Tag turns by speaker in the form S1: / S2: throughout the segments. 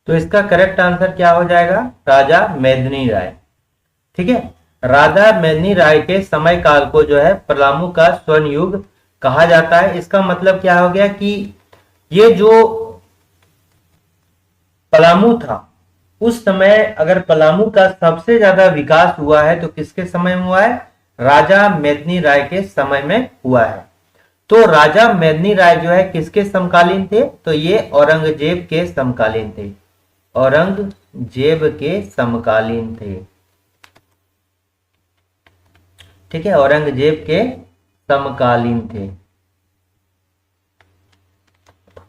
S1: तो इसका correct answer क्या हो जाएगा? राजा मेदिनी राय। ठीक है, राजा मेदिनी राय के समय काल को जो है पलामू का स्वर्ण युग कहा जाता है। इसका मतलब क्या हो गया कि ये जो पलामू था उस समय, अगर पलामू का सबसे ज्यादा विकास हुआ है तो किसके समय में हुआ है? राजा मेदिनी राय के समय में हुआ है। तो राजा मेदिनी राय जो है किसके समकालीन थे? तो ये औरंगजेब के समकालीन थे। औरंगजेब के समकालीन थे। ठीक है, औरंगजेब के समकालीन थे।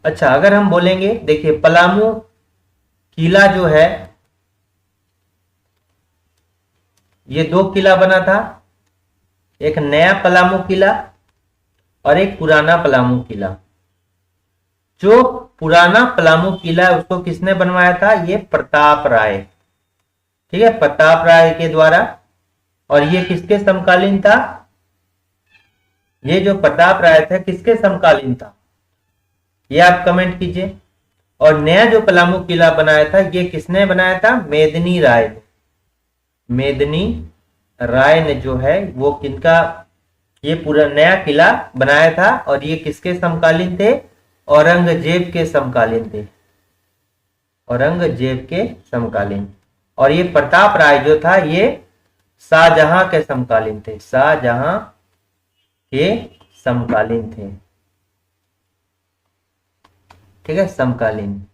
S1: अच्छा, अगर हम बोलेंगे, देखिए पलामू किला जो है, ये दो किला बना था, एक नया पलामू किला और एक पुराना पलामू किला। जो पुराना पलामू किला है उसको किसने बनवाया था? ये प्रताप राय। ठीक है, प्रताप राय के द्वारा। और ये किसके समकालीन था? ये जो प्रताप राय था किसके समकालीन था? ये आप कमेंट कीजिए। और नया जो पलामू किला बनाया था ये किसने बनाया था? मेदिनी राय ने। मेदिनी राय ने जो है वो किनका ये पूरा नया किला बनाया था, और ये किसके समकालीन थे? औरंगजेब के समकालीन थे। औरंगजेब के समकालीन। और ये प्रताप राय जो था ये शाहजहां के समकालीन थे। शाहजहां के समकालीन थे। ठीक है, समकालीन।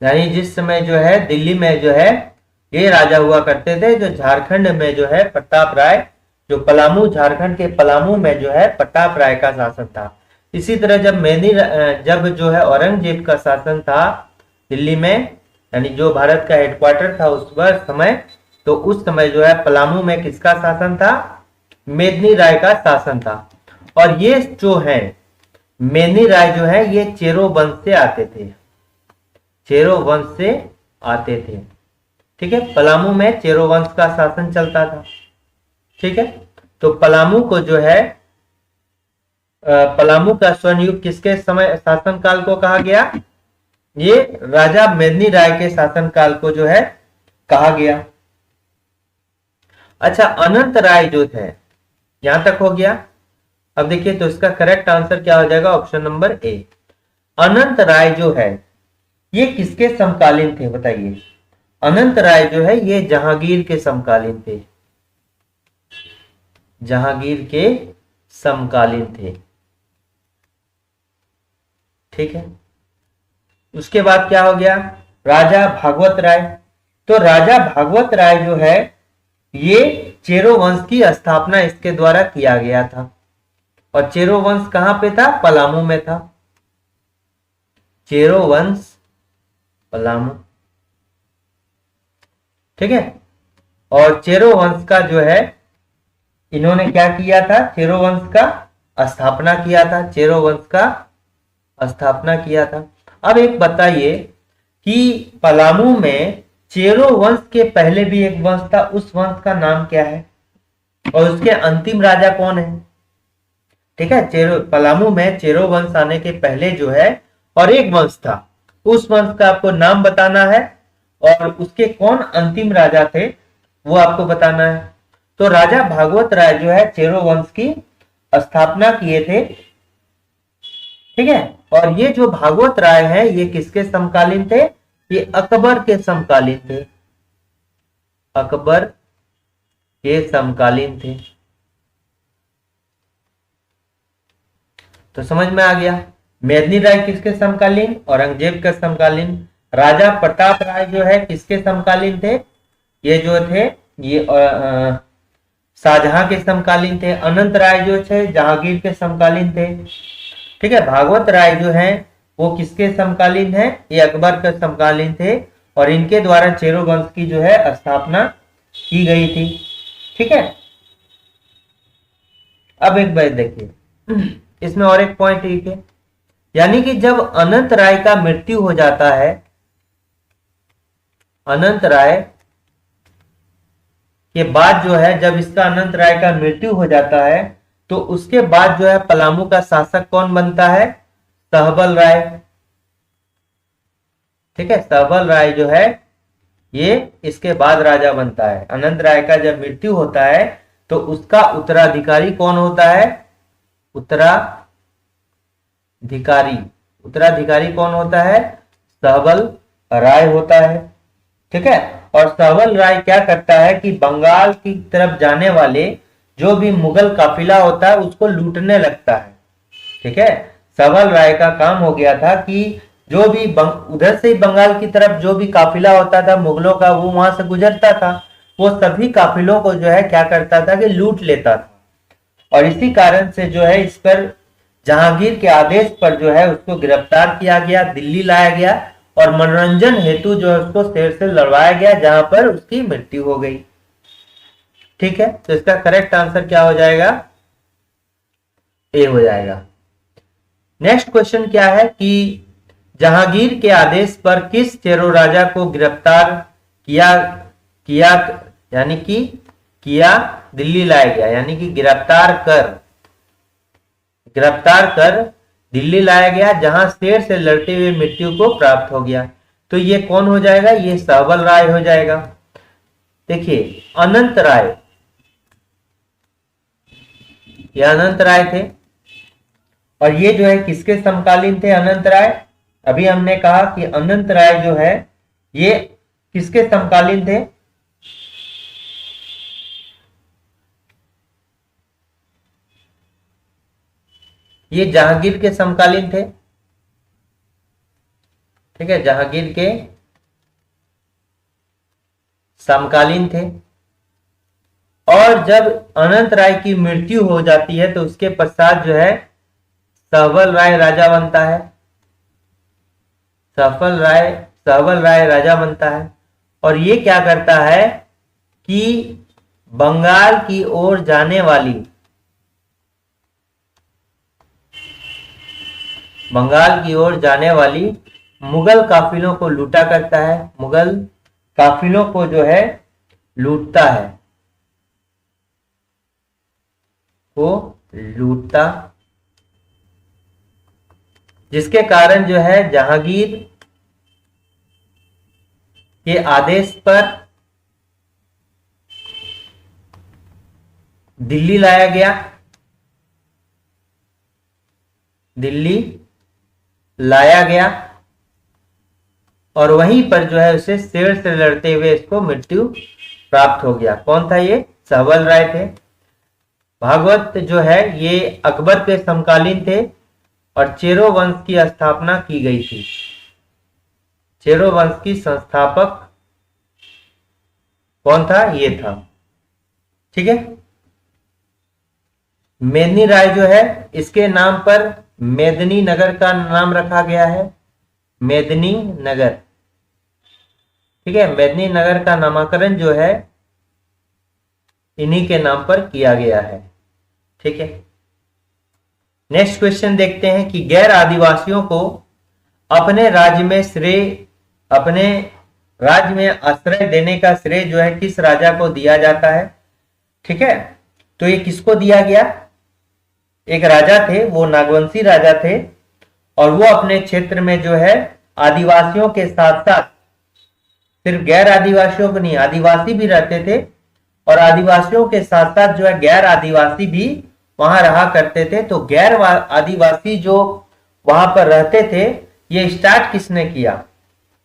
S1: यानी जिस समय जो है दिल्ली में जो है ये राजा हुआ करते थे, जो झारखंड में जो है प्रताप राय, जो पलामू, झारखंड के पलामू में जो है प्रताप राय का शासन था। इसी तरह जब जो है औरंगजेब का शासन था दिल्ली में, यानी जो भारत का हेडक्वार्टर था उस समय, तो उस समय जो है पलामू में किसका शासन था? मेदिनी राय का शासन था। और ये जो है मेदिनी राय जो है ये चेरो वंश से आते थे। चेरो वंश से आते थे। ठीक है, पलामू में चेरो वंश का शासन चलता था। ठीक है, तो पलामू को जो है पलामू का स्वर्ण युग किसके समय शासनकाल को कहा गया? ये राजा मेदिनी राय के शासनकाल को जो है कहा गया। अच्छा, अनंत राय जो थे, यहां तक हो गया। अब देखिए तो इसका करेक्ट आंसर क्या हो जाएगा? Option number A. अनंत राय जो है ये किसके समकालीन थे बताइए? अनंत राय जो है ये जहांगीर के समकालीन थे। जहांगीर के समकालीन थे। ठीक है, उसके बाद क्या हो गया? राजा भागवत राय। तो राजा भागवत राय जो है ये चेरो वंश की स्थापना इसके द्वारा किया गया था। और चेरो वंश कहां पे था? पलामू में था। चेरो वंश पलामू। ठीक है, और चेरो वंश का जो है इन्होंने क्या किया था? चेरो वंश का स्थापना किया था। चेरो वंश का स्थापना किया था। अब एक बताइए कि पलामू में चेरो वंश के पहले भी एक वंश था, उस वंश का नाम क्या है और उसके अंतिम राजा कौन है? ठीक है, पलामू में चेरो वंश आने के पहले जो है और एक वंश था, उस वंश का आपको नाम बताना है और उसके कौन अंतिम राजा थे वो आपको बताना है। तो राजा भागवत राय जो है चेरो वंश की स्थापना किए थे। ठीक है, और ये जो भागवत राय है ये किसके समकालीन थे? ये अकबर के समकालीन थे। अकबर के समकालीन थे। तो समझ में आ गया। मेदिनी राय किसके समकालीन? औरंगजेब के समकालीन। राजा प्रताप राय जो है किसके समकालीन थे? ये जो थे ये शाहजहां के समकालीन थे। अनंत राय जो थे जहांगीर के समकालीन थे। ठीक है, भागवत राय जो है वो किसके समकालीन है? ये अकबर के समकालीन थे और इनके द्वारा चेरो वंश की जो है स्थापना की गई थी। ठीक है, अब एक बात देखिए, इसमें और एक पॉइंट ठीक है, यानी कि जब अनंत राय का मृत्यु हो जाता है, अनंत राय के बाद जो है जब इसका अनंत राय का मृत्यु हो जाता है तो उसके बाद जो है पलामू का शासक कौन बनता है? सहबल राय। ठीक है, सहबल राय जो है ये इसके बाद राजा बनता है। अनंत राय का जब मृत्यु होता है तो उसका उत्तराधिकारी कौन होता है? उत्तराधिकारी उत्तराधिकारी कौन होता है? सहबल राय होता है। ठीक है, और सहबल राय क्या करता है कि बंगाल की तरफ जाने वाले जो भी मुगल काफिला होता है उसको लूटने लगता है। ठीक है, सहबल राय का काम हो गया था कि जो भी उधर से ही बंगाल की तरफ जो भी काफिला होता था मुगलों का, वो वहां से गुजरता था, वो सभी काफिलों को जो है क्या करता था कि लूट लेता था। और इसी कारण से जो है इस पर जहांगीर के आदेश पर जो है उसको गिरफ्तार किया गया, दिल्ली लाया गया और मनोरंजन हेतु जो है उसको शेर से लड़वाया गया, जहां पर उसकी मृत्यु हो गई। ठीक है, तो इसका करेक्ट आंसर क्या हो जाएगा? ए हो जाएगा। नेक्स्ट क्वेश्चन क्या है कि जहांगीर के आदेश पर किस चेरो राजा को गिरफ्तार किया किया यानी कि किया दिल्ली लाया गया, यानी कि गिरफ्तार कर दिल्ली लाया गया, जहां शेर से लड़ते हुए मृत्यु को प्राप्त हो गया। तो ये कौन हो जाएगा? ये सहबल राय हो जाएगा। देखिए अनंत राय, ये अनंत राय थे, और ये जो है किसके समकालीन थे? अनंत राय। अभी हमने कहा कि अनंत राय जो है ये किसके समकालीन थे? ये जहांगीर के समकालीन थे। ठीक है, जहांगीर के समकालीन थे। और जब अनंत राय की मृत्यु हो जाती है तो उसके पश्चात जो है सहबल राय राजा बनता है। सहबल राय राजा बनता है, और ये क्या करता है कि बंगाल की ओर जाने वाली मुगल काफिलों को लूटा करता है, मुगल काफिलों को जो है लूटता है, जिसके कारण जो है जहांगीर के आदेश पर दिल्ली लाया गया, और वहीं पर जो है उसे शेर से लड़ते हुए इसको मृत्यु प्राप्त हो गया। कौन था ये? सहबल राय थे। भागवत जो है ये अकबर के समकालीन थे, और चेरो वंश की स्थापना की गई थी। चेरो वंश की संस्थापक कौन था? ये था। ठीक है, मेदिनी राय जो है इसके नाम पर मेदिनी नगर का नाम रखा गया है, मेदिनी नगर। ठीक है, मेदिनी नगर का नामकरण जो है इन्हीं के नाम पर किया गया है। ठीक है, नेक्स्ट क्वेश्चन देखते हैं कि गैर आदिवासियों को अपने राज्य में आश्रय देने का श्रेय जो है किस राजा को दिया जाता है? ठीक है, तो ये किसको दिया गया? एक राजा थे, वो नागवंशी राजा थे, और वो अपने क्षेत्र में जो है आदिवासियों के साथ साथ, सिर्फ गैर आदिवासियों को नहीं, आदिवासी भी रहते थे, और आदिवासियों के साथ साथ जो है गैर आदिवासी भी वहां रहा करते थे। तो गैर आदिवासी जो वहां पर रहते थे, ये स्टार्ट किसने किया?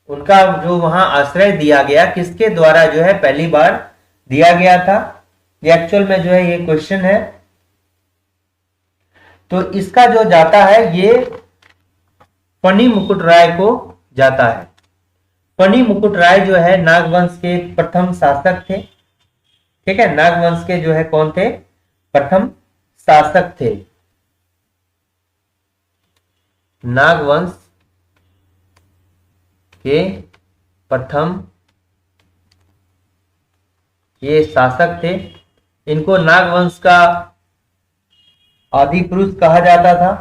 S1: उनका जो वहां आश्रय दिया गया किसके द्वारा जो है पहली बार दिया गया था? ये एक्चुअल में जो है ये क्वेश्चन है। तो इसका जो जाता है ये फनी मुकुट राय को जाता है। फनी मुकुट राय जो है नागवंश के प्रथम शासक थे। ठीक है, नागवंश के जो है कौन थे? प्रथम शासक थे। नागवंश के प्रथम ये शासक थे। इनको नागवंश का आदि पुरुष कहा जाता था।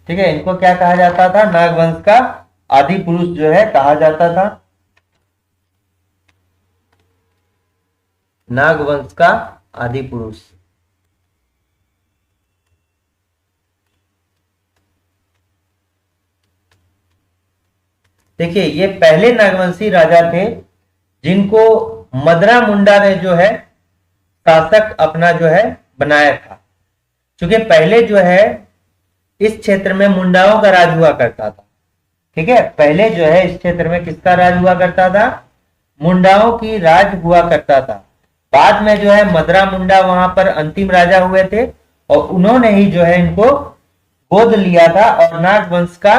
S1: ठीक है, इनको क्या कहा जाता था? नागवंश का आदि पुरुष जो है कहा जाता था। नागवंश का आदि पुरुष। देखिए ये पहले नागवंशी राजा थे जिनको मदरा मुंडा ने जो है शासक अपना जो है बनाया था। क्योंकि पहले जो है इस क्षेत्र में मुंडाओं का राज हुआ करता था। ठीक है, पहले जो है इस क्षेत्र में किसका राज हुआ करता था? मुंडाओं की राज हुआ करता था। बाद में जो है मदरा मुंडा वहां पर अंतिम राजा हुए थे और उन्होंने ही जो है इनको गोद लिया था और नागवंश का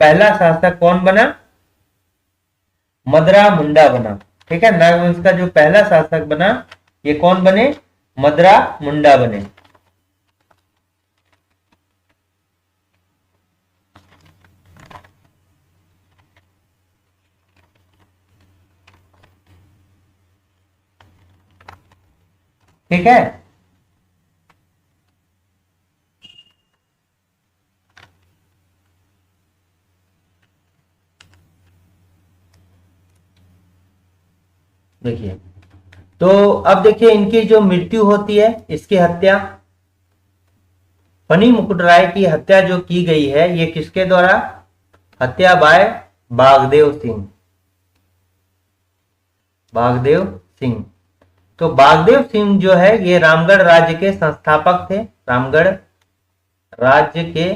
S1: पहला शासक कौन बना? मदरा मुंडा बना। ठीक है, नागवंश का जो पहला शासक बना ये कौन बने? मदरा मुंडा बने। ठीक है, देखिए तो अब देखिए इनकी जो मृत्यु होती है, इसकी हत्या, फनी मुकुट राय की हत्या जो की गई है ये किसके द्वारा? हत्या बाय बागदेव सिंह। बागदेव सिंह। तो बागदेव सिंह जो है ये रामगढ़ राज्य के संस्थापक थे। रामगढ़ राज्य के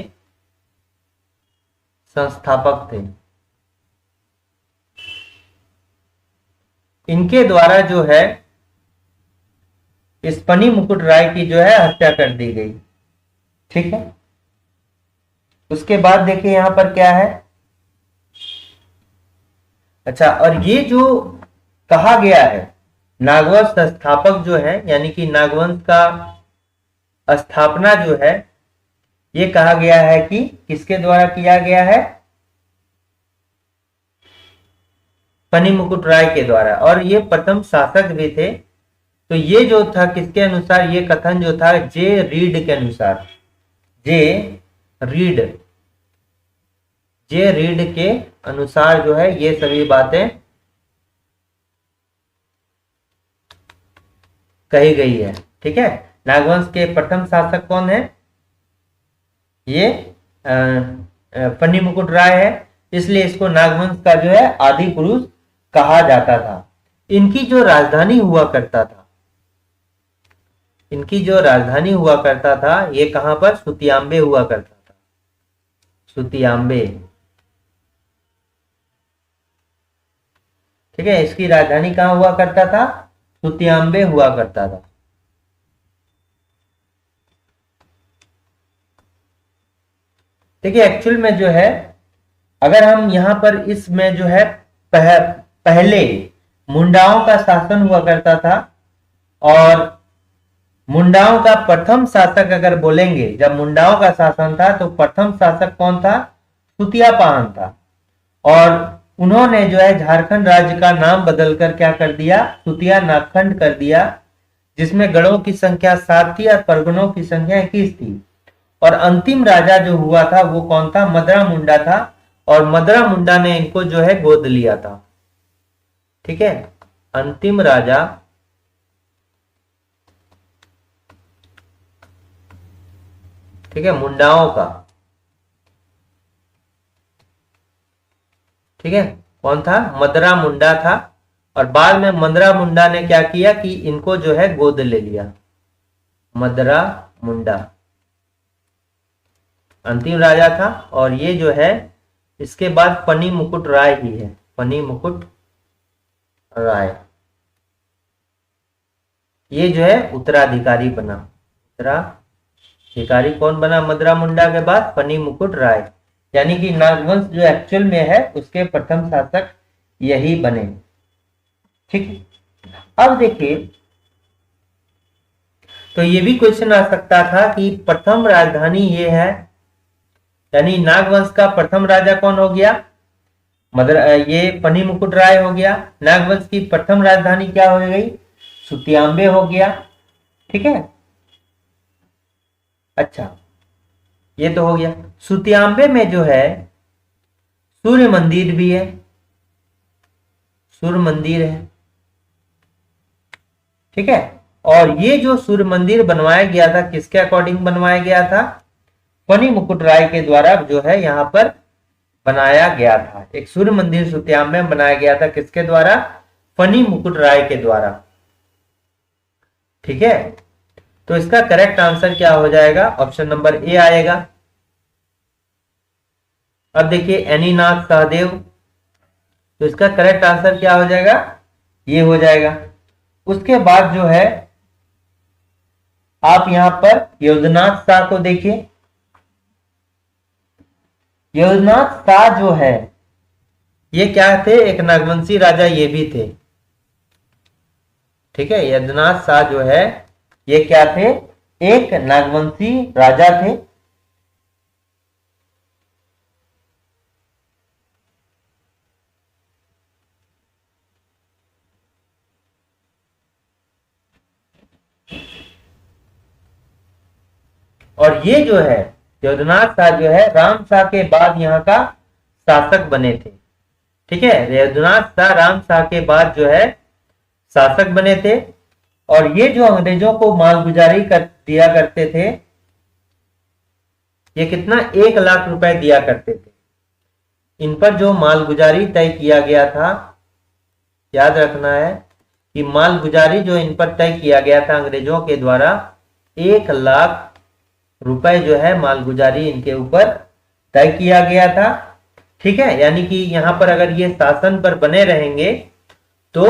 S1: संस्थापक थे। इनके द्वारा जो है इस फनी मुकुट राय की जो है हत्या कर दी गई। ठीक है, उसके बाद देखिए यहां पर क्या है। अच्छा, और ये जो कहा गया है नागवंश संस्थापक जो है, यानी कि नागवंश का स्थापना जो है ये कहा गया है कि किसके द्वारा किया गया है? फनी मुकुट राय के द्वारा। और ये प्रथम शासक भी थे। तो ये जो था किसके अनुसार? ये कथन जो था जे रीड के अनुसार। जे रीड के अनुसार जो है ये सभी बातें कही गई है। ठीक है, नागवंश के प्रथम शासक कौन है? ये फनी मुकुट राय है, इसलिए इसको नागवंश का जो है आदि पुरुष कहा जाता था। इनकी जो राजधानी हुआ करता था, ये कहां पर? सुतियांबे हुआ करता था। सुतियांबे। ठीक है, इसकी राजधानी कहां हुआ करता था? सुतियांबे हुआ करता था। देखिए एक्चुअल में जो है अगर हम यहां पर इसमें जो है पहले मुंडाओं का शासन हुआ करता था और मुंडाओं का प्रथम शासक अगर बोलेंगे, जब मुंडाओं का शासन था तो प्रथम शासक कौन था? सुतिया पाहन था। और उन्होंने जो है झारखंड राज्य का नाम बदलकर क्या कर दिया? सुतिया नागखंड कर दिया, जिसमें गढ़ों की संख्या 7 थी और परगनों की संख्या 21 थी। और अंतिम राजा जो हुआ था वो कौन था? मदरा मुंडा था। और मदरा मुंडा ने इनको जो है गोद लिया था। ठीक है, अंतिम राजा ठीक है मुंडाओं का। ठीक है, कौन था? मदरा मुंडा था। और बाद में मदरा मुंडा ने क्या किया कि इनको जो है गोद ले लिया। मदरा मुंडा अंतिम राजा था। और ये जो है इसके बाद फनी मुकुट राय ही है। फनी मुकुट राय ये जो है उत्तराधिकारी बना। उत्तराधिकारी कौन बना मदरा मुंडा के बाद? फनी मुकुट राय। यानी कि नागवंश जो एक्चुअल में है उसके प्रथम शासक यही बने। ठीक है, अब देखिए तो ये भी क्वेश्चन आ सकता था कि प्रथम राजधानी ये है, यानी नागवंश का प्रथम राजा कौन हो गया? ये फनी मुकुट राय हो गया। नागवंश की प्रथम राजधानी क्या हो गई? सुतियांबे हो गया। ठीक है, अच्छा ये तो हो गया। सुतियांबे में जो है सूर्य मंदिर भी है। सूर्य मंदिर है। ठीक है, और ये जो सूर्य मंदिर बनवाया गया था किसके अकॉर्डिंग बनवाया गया था? फनी मुकुट राय के द्वारा जो है यहां पर बनाया गया था। एक सूर्य मंदिर सुतियाम में बनाया गया था, किसके द्वारा? फनी मुकुट राय के द्वारा। ठीक है, तो इसका करेक्ट आंसर क्या हो जाएगा? ऑप्शन नंबर ए आएगा। अब देखिए एनीनाथ सहदेव, तो इसका करेक्ट आंसर क्या हो जाएगा? ये हो जाएगा। उसके बाद जो है आप यहां पर योधनाथ शाह को देखिए। योधनाथ शाह जो है ये क्या थे? एक नागवंशी राजा ये भी थे। ठीक है, योधनाथ शाह जो है ये क्या थे? एक नागवंशी राजा थे। और ये जो है योधनाथ शाह जो है राम शाह के बाद यहाँ का शासक बने थे। ठीक है, योधनाथ शाह राम शाह के बाद जो है शासक बने थे। और ये जो अंग्रेजों को मालगुजारी कर दिया करते थे, ये कितना? 1 लाख रुपए दिया करते थे। इन पर जो मालगुजारी तय किया गया था, याद रखना है कि मालगुजारी जो इन पर तय किया गया था अंग्रेजों के द्वारा, 1 लाख रुपए जो है मालगुजारी इनके ऊपर तय किया गया था। ठीक है, यानी कि यहां पर अगर ये शासन पर बने रहेंगे तो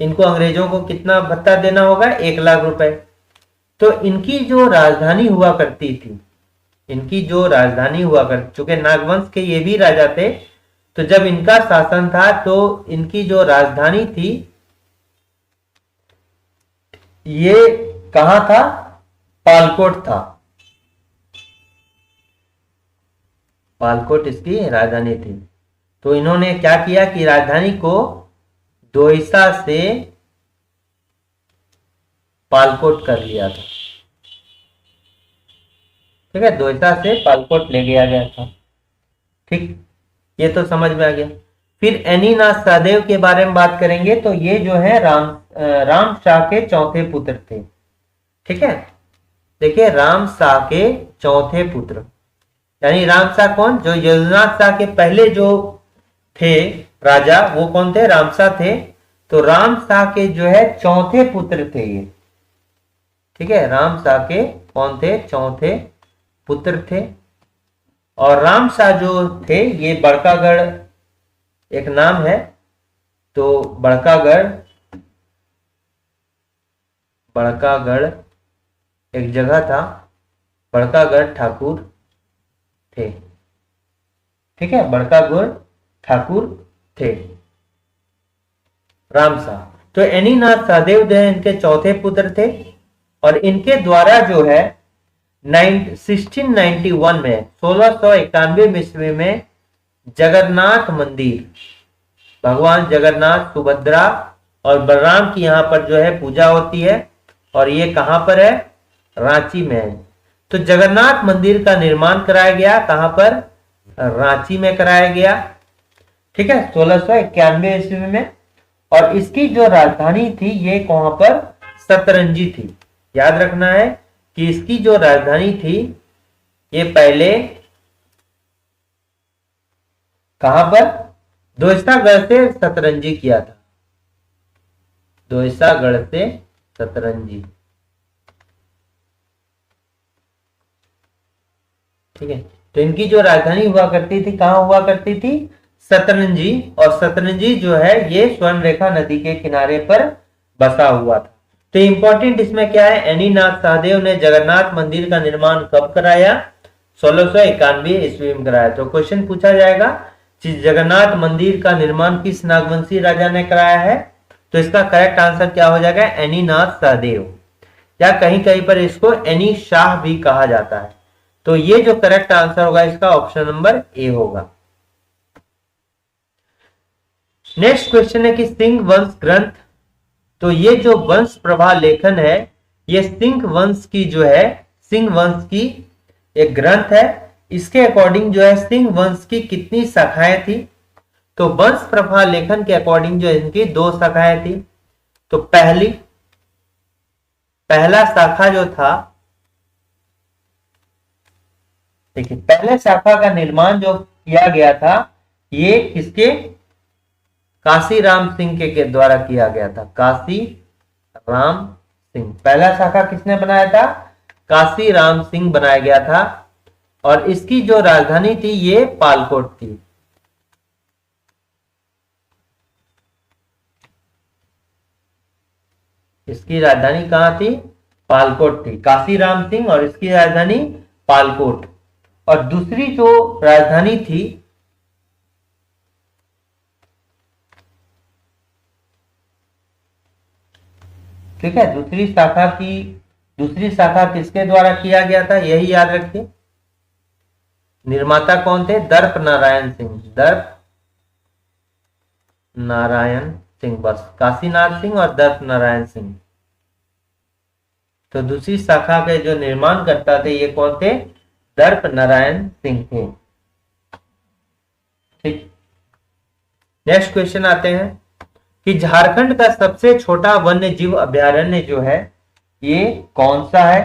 S1: इनको अंग्रेजों को कितना भत्ता देना होगा? 1 लाख रुपए। तो इनकी जो राजधानी हुआ करती थी, इनकी जो राजधानी हुआ करती, चूंकि नागवंश के ये भी राजा थे, तो जब इनका शासन था तो इनकी जो राजधानी थी ये कहां था? पालकोट था। पालकोट इसकी राजधानी थी। तो इन्होंने क्या किया कि राजधानी को दोईसा से पालकोट कर लिया था। ठीक है, दोईसा से पालकोट ले गया गया था। ठीक, ये तो समझ में आ गया। फिर एनीनाथ सहदेव के बारे में बात करेंगे, तो ये जो है राम शाह के चौथे पुत्र थे। ठीक है, देखिए राम शाह के चौथे पुत्र, यानी राम शाह कौन? जो योधनाथ शाह के पहले जो थे राजा, वो कौन थे? राम शाह थे। तो राम शाह के जो है चौथे पुत्र थे ये। ठीक है, राम शाह के कौन थे? चौथे पुत्र थे। और राम शाह जो थे ये बड़कागढ़ एक नाम है, तो बड़कागढ़ एक जगह था, बड़कागढ़ ठाकुर थे। ठीक है, बड़कागढ़ ठाकुर थे राम शाह। तो एनीनाथ सहदेव जो है इनके चौथे पुत्र थे। और इनके द्वारा जो है 1691 में 1691 ईस्वी में जगन्नाथ मंदिर, भगवान जगन्नाथ, सुभद्रा और बलराम की यहाँ पर जो है पूजा होती है। और ये कहां पर है? रांची में है। तो जगन्नाथ मंदिर का निर्माण कराया गया, कहां पर? रांची में कराया गया। ठीक है, 1691 ईस्वी में। और इसकी जो राजधानी थी ये कहां पर? सतरंजी थी। याद रखना है कि इसकी जो राजधानी थी ये पहले कहां पर? दोईसागढ़ से सतरंजी किया था। दोईसागढ़ से सतरंजी। ठीक है, तो इनकी जो राजधानी हुआ करती थी, कहां हुआ करती थी? सतरंजी। और सतरंजी जो है ये स्वर्ण रेखा नदी के किनारे पर बसा हुआ था। तो इंपॉर्टेंट इसमें क्या है? एनीनाथ सहदेव ने जगन्नाथ मंदिर का निर्माण कब कराया? 1691 ईस्वी में कराया। तो क्वेश्चन पूछा जाएगा कि जगन्नाथ मंदिर का निर्माण किस नागवंशी राजा ने कराया है? तो इसका करेक्ट आंसर क्या हो जाएगा? एनीनाथ सहदेव, या कहीं कहीं पर इसको एनी शाह भी कहा जाता है। तो ये जो करेक्ट आंसर होगा इसका ऑप्शन नंबर ए होगा। नेक्स्ट क्वेश्चन है कि सिंह वंश ग्रंथ, तो ये जो वंश प्रभा लेखन है ये सिंह वंश की जो है, सिंह वंश की एक ग्रंथ है। इसके अकॉर्डिंग जो है सिंह वंश की कितनी शाखाएं थी? तो वंश प्रभा लेखन के अकॉर्डिंग जो इनकी 2 शाखाएं थी। तो पहला शाखा जो था, देखिए पहले शाखा का निर्माण जो किया गया था, ये किसके, काशीराम सिंह के द्वारा किया गया था। काशी राम सिंह, पहला शाखा किसने बनाया था, काशीराम सिंह बनाया गया था। और इसकी जो राजधानी थी ये पालकोट थी। इसकी राजधानी कहां थी, पालकोट थी, काशीराम सिंह, और इसकी राजधानी पालकोट। और दूसरी जो राजधानी थी, ठीक है, दूसरी शाखा किसके द्वारा किया गया था, यही याद रखिए। निर्माता कौन थे, दर्प नारायण सिंह, दर्प नारायण सिंह, बस काशीनाथ सिंह और दर्प नारायण सिंह। तो दूसरी शाखा के जो निर्माण करता थे ये कौन थे, दर्प नारायण सिंह थे। ठीक, नेक्स्ट क्वेश्चन आते हैं कि झारखंड का सबसे छोटा वन्य जीव अभयारण्य जो है ये कौन सा है।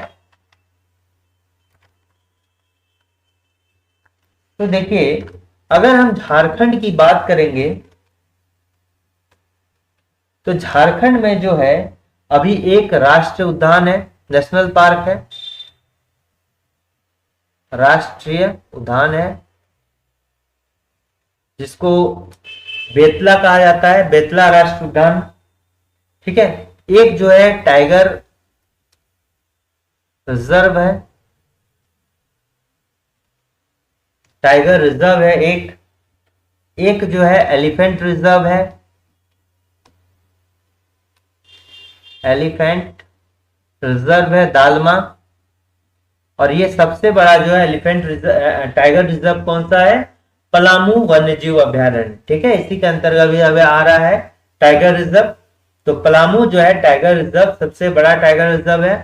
S1: तो देखिए, अगर हम झारखंड की बात करेंगे तो झारखंड में जो है अभी एक राष्ट्रीय उद्यान है, नेशनल पार्क है, राष्ट्रीय उद्यान है, जिसको बेतला कहा जाता है, बेतला राष्ट्रीय उद्यान। ठीक है, एक जो है टाइगर रिजर्व है, टाइगर रिजर्व है एक जो है एलिफेंट रिजर्व है, एलिफेंट रिजर्व है दालमा। और ये सबसे बड़ा जो है एलिफेंट टाइगर रिजर्व कौन सा है, पलामू वन्यजीव अभयारण्य। ठीक है, इसी के अंतर्गत भी अभी आ रहा है टाइगर रिजर्व। तो पलामू जो है टाइगर रिजर्व सबसे बड़ा टाइगर रिजर्व है।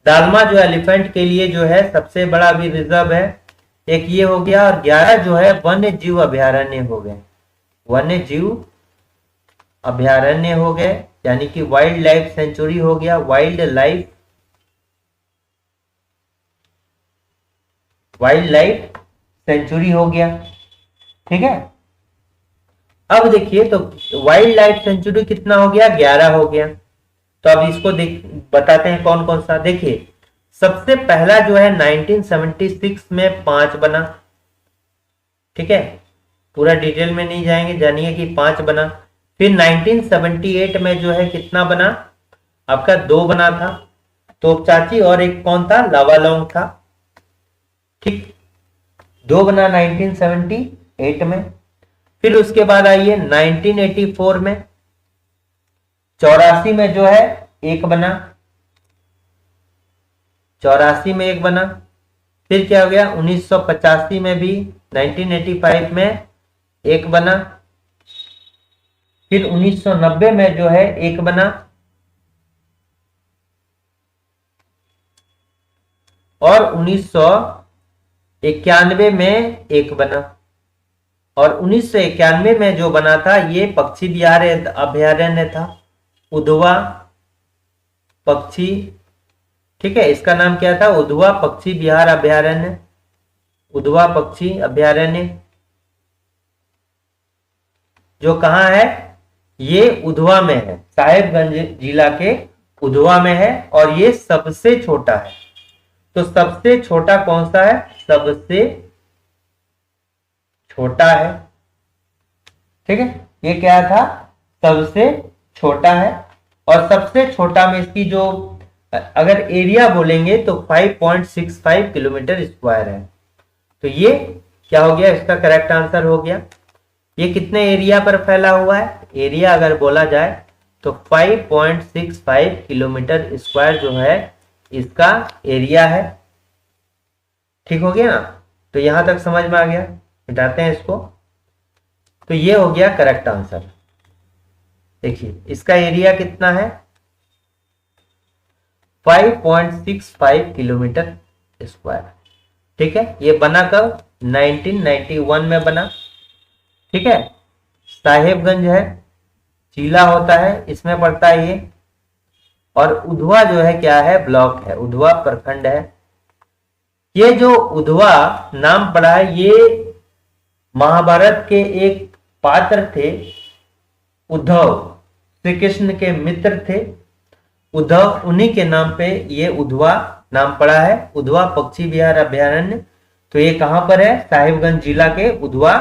S1: दालमा जो एलिफेंट के लिए जो है सबसे बड़ा भी रिजर्व है, एक ये हो गया। और 11 जो है वन्य जीव अभयारण्य हो गए, वन्य जीव अभयारण्य हो गए, यानी कि वाइल्ड लाइफ सेंचुरी हो गया, वाइल्ड लाइफ सेंचुरी हो गया। ठीक है, अब देखिए तो वाइल्ड लाइफ सेंचुरी कितना हो गया, 11 हो गया। तो अब इसको बताते हैं कौन कौन सा। देखिए, सबसे पहला जो है 1976 में 5 बना। ठीक है, पूरा डिटेल में नहीं जाएंगे, जानिए कि 5 बना। फिर 1978 में जो है कितना बना, आपका 2 बना था, तोप चाची, और एक कौन था, लावालौंग था। ठीक, 2 बना 1978 में। फिर उसके बाद आइए 1984 में, 84 में जो है 1 बना, 84 में 1 बना। फिर क्या हो गया, 1985 में भी 1985 में 1 बना। फिर 1990 में जो है 1 बना, और 1991 में 1 बना। और 1991 में जो बना था ये पक्षी विहार अभयारण्य था, उधवा पक्षी। ठीक है, इसका नाम क्या था, उधवा पक्षी विहार अभयारण्य, उधवा पक्षी अभयारण्य, जो कहां है, ये उधवा में है, साहेबगंज जिला के उधवा में है। और ये सबसे छोटा है। तो सबसे छोटा कौन सा है, सबसे छोटा है। ठीक है, ये क्या था, सबसे छोटा है। और सबसे छोटा में इसकी जो अगर एरिया बोलेंगे तो 5.65 किलोमीटर स्क्वायर है। तो ये क्या हो गया, इसका करेक्ट आंसर हो गया। ये कितने एरिया पर फैला हुआ है, एरिया अगर बोला जाए तो 5.65 किलोमीटर स्क्वायर जो है इसका एरिया है। ठीक हो गया ना, तो यहां तक समझ में आ गया, मिटाते हैं इसको। तो ये हो गया करेक्ट आंसर। देखिए, इसका एरिया कितना है, 5.65 किलोमीटर स्क्वायर। ठीक है, ये बना कब, 1991 में बना। ठीक है, साहेबगंज है, जिला होता है, इसमें पड़ता है ये। और उधवा जो है क्या है, ब्लॉक है, उधवा प्रखंड है। ये जो उधवा नाम पड़ा है ये महाभारत के एक पात्र थे उद्धव, श्री कृष्ण के मित्र थे उद्धव, उन्हीं के नाम पे ये उधवा नाम पड़ा है, उधवा पक्षी विहार अभयारण्य। तो ये कहां पर है? साहिबगंज जिला के उधवा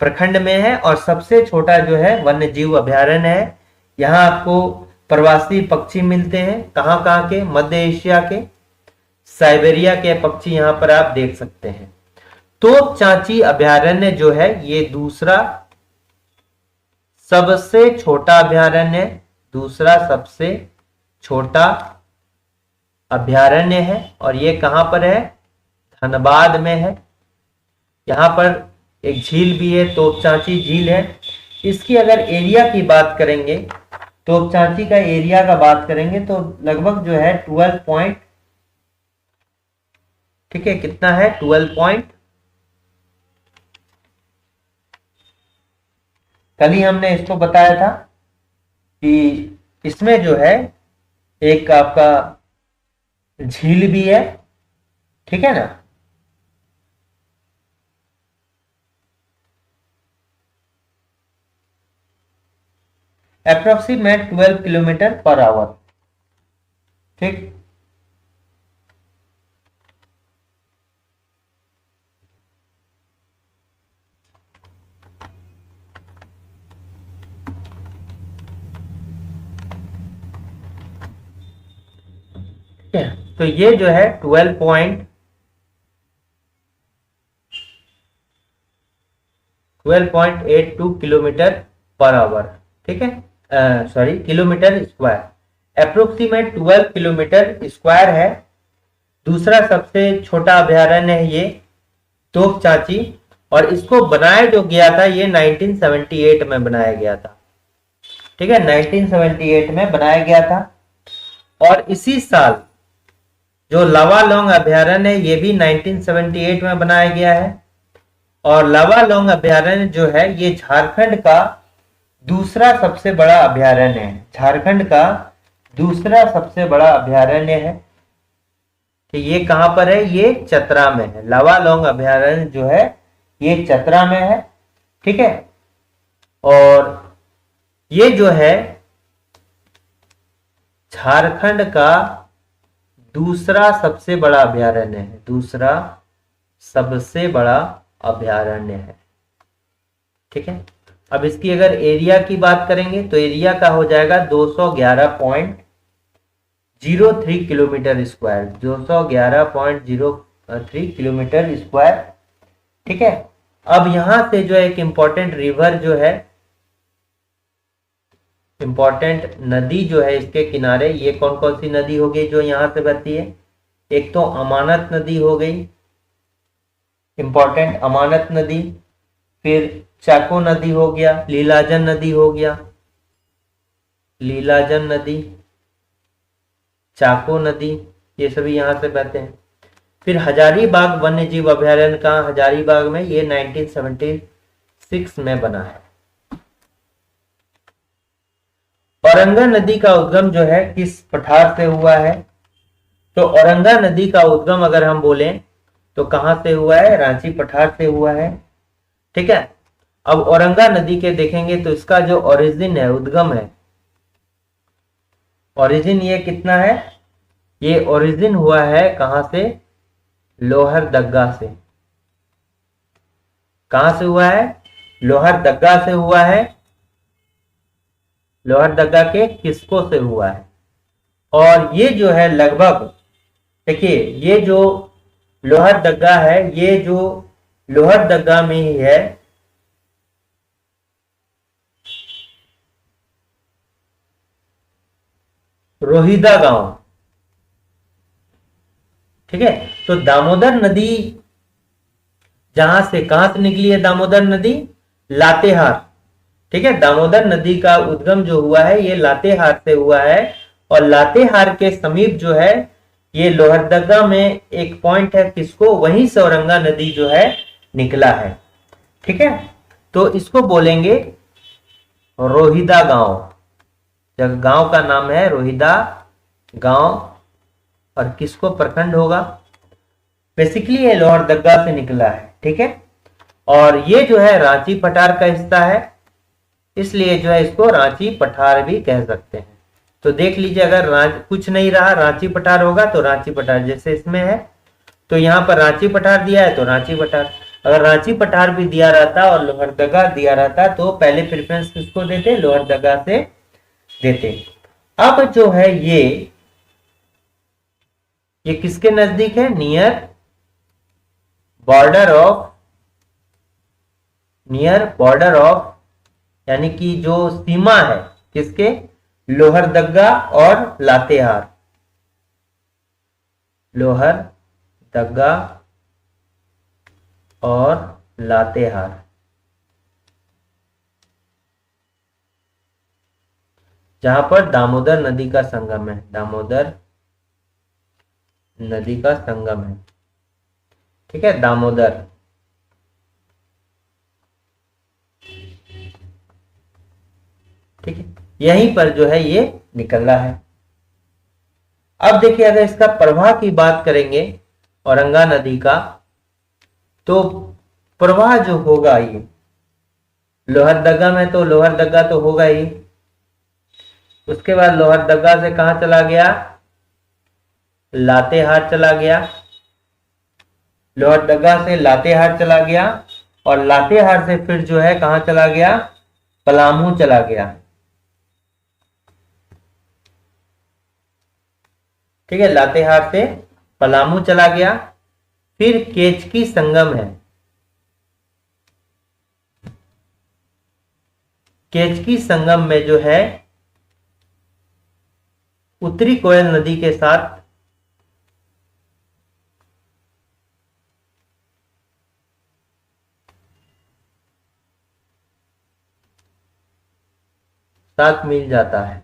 S1: प्रखंड में है और सबसे छोटा जो है वन्य जीव अभयारण्य है। यहाँ आपको प्रवासी पक्षी मिलते हैं, कहाँ के? मध्य एशिया के, साइबेरिया के पक्षी यहाँ पर आप देख सकते हैं। तोपचांची अभयारण्य जो है ये दूसरा सबसे छोटा अभयारण्य, दूसरा सबसे छोटा अभयारण्य है और ये कहां पर है? धनबाद में है। यहां पर एक झील भी है, तोपचांची झील है। इसकी अगर एरिया की बात करेंगे, तोपचांची का एरिया का बात करेंगे तो लगभग जो है 12 पॉइंट, ठीक है, कितना है? 12 पॉइंट। कल ही हमने इसको बताया था कि इसमें जो है एक आपका झील भी है, ठीक है ना। अप्रोक्सीमेट 12 किलोमीटर पर आवर, ठीक। तो ये जो है 12.82 किलोमीटर पर आवर, ठीक है, sorry kilometre square. Approximate 12 kilometre square है। दूसरा सबसे छोटा अभयारण्य है ये तोपचांची, और इसको बनाया जो गया था ये 1978 में बनाया गया था, ठीक है, 1978 में बनाया गया था। और इसी साल जो लावालोंग अभयारण्य है ये भी 1978 में बनाया गया है। और लावालोंग अभयारण्य जो है ये झारखंड का दूसरा सबसे बड़ा अभयारण्य है, झारखंड का दूसरा सबसे बड़ा अभयारण्य है। तो ये कहां पर है? ये चतरा में है। लावालोंग अभयारण्य जो है ये चतरा में है, ठीक है। और ये जो है झारखंड का दूसरा सबसे बड़ा अभयारण्य है, दूसरा सबसे बड़ा अभयारण्य है, ठीक है। अब इसकी अगर एरिया की बात करेंगे तो एरिया का हो जाएगा 211.03 किलोमीटर स्क्वायर, 211.03 किलोमीटर स्क्वायर, ठीक है। अब यहां से जो एक इंपॉर्टेंट रिवर जो है, इंपॉर्टेंट नदी जो है इसके किनारे, ये कौन कौन सी नदी हो गई जो यहां से बहती है? एक तो अमानत नदी हो गई, इंपॉर्टेंट अमानत नदी, फिर चाको नदी हो गया, लीलाजन नदी हो गया, लीलाजन नदी, चाको नदी, ये सभी यहां से बहते हैं। फिर हजारीबाग वन्य जीव अभयारण्य का हजारीबाग में, ये 1976 में बना है। औरंगा नदी का उद्गम जो है किस पठार से हुआ है? तो औरंगा नदी का उद्गम अगर हम बोलें तो कहां से हुआ है? रांची पठार से हुआ है, ठीक है। अब औरंगा नदी के देखेंगे तो इसका जो ओरिजिन है, उद्गम है, ओरिजिन ये कितना है? ये ओरिजिन हुआ है कहां से? लोहरदग्गा से। कहां से हुआ है? लोहरदग्गा से हुआ है। लोहरदग्गा के किसको से हुआ है? और ये जो है लगभग, देखिए ये जो लोहरदग्गा है, ये जो लोहरदग्गा में ही है, रोहिदा गांव, ठीक है। तो दामोदर नदी जहां से, कहां से निकली है दामोदर नदी? लातेहार, ठीक है। दामोदर नदी का उद्गम जो हुआ है ये लातेहार से हुआ है, और लातेहार के समीप जो है ये लोहरदग्गा में एक पॉइंट है, किसको? वहीं से औरंगा नदी जो है निकला है, ठीक है। तो इसको बोलेंगे रोहिदा गांव, गांव का नाम है रोहिदा गांव, और किसको प्रखंड होगा? बेसिकली ये लोहरदग्गा से निकला है, ठीक है। और ये जो है रांची पठार का हिस्सा है, इसलिए जो है इसको रांची पठार भी कह सकते हैं। तो देख लीजिए, अगर कुछ नहीं रहा रांची पठार होगा तो रांची पठार, जैसे इसमें है तो यहाँ पर रांची पठार दिया है तो रांची पठार। अगर रांची पठार भी दिया रहता और लोहरदगा दिया रहता तो पहले प्रेफरेंस किसको देते, लोहरदगा से देते। अब जो है ये किसके नजदीक है, नियर बॉर्डर ऑफ यानी कि जो सीमा है किसके, लोहरदगा और लातेहार, लोहरदगा और लातेहार, जहां पर दामोदर नदी का संगम है, दामोदर नदी का संगम है। ठीक है, दामोदर। ठीक है, यहीं पर जो है ये निकल रहा है। अब देखिए, अगर इसका प्रवाह की बात करेंगे औरंगा नदी का, तो प्रवाह जो होगा ये लोहरदगा में, तो लोहरदगा तो होगा ही, उसके बाद लोहरदगा से कहां चला गया, लातेहार चला गया, लोहरदगा से लातेहार चला गया, और लातेहार से फिर जो है कहां चला गया, पलामू चला गया। ठीक है, लातेहार से पलामू चला गया। फिर केचकी संगम है, केचकी संगम में जो है उत्तरी कोयल नदी के साथ मिल जाता है।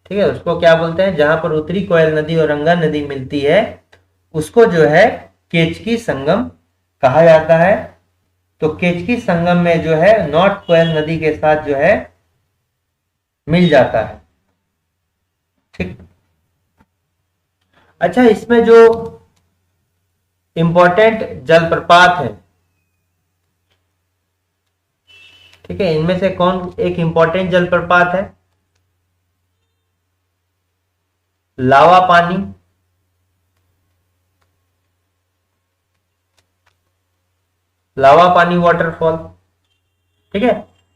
S1: ठीक है, उसको क्या बोलते हैं, जहां पर उत्तरी कोयल नदी और गंगा नदी मिलती है उसको जो है केचकी संगम कहा जाता है। तो केचकी संगम में जो है नॉर्थ कोयल नदी के साथ जो है मिल जाता है। ठीक, अच्छा, इसमें जो इंपॉर्टेंट जलप्रपात है, ठीक है, इनमें से कौन एक इंपॉर्टेंट जलप्रपात है, लावा पानी, लावा पानी वाटरफॉल। ठीक है,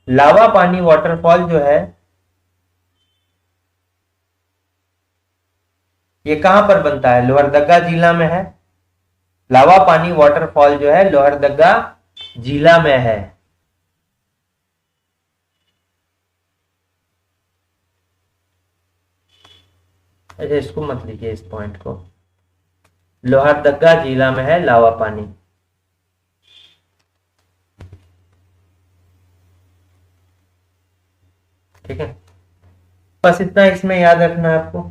S1: लावा पानी वाटरफॉल जो है ये कहां पर बनता है, लोहरदगा जिला में है। लावा पानी वाटरफॉल जो है लोहरदगा जिला में है। अच्छा, इसको मत लिखिए, इस पॉइंट को, लोहरदगा जिला में है लावा पानी। ठीक है, बस इतना इसमें याद रखना है आपको।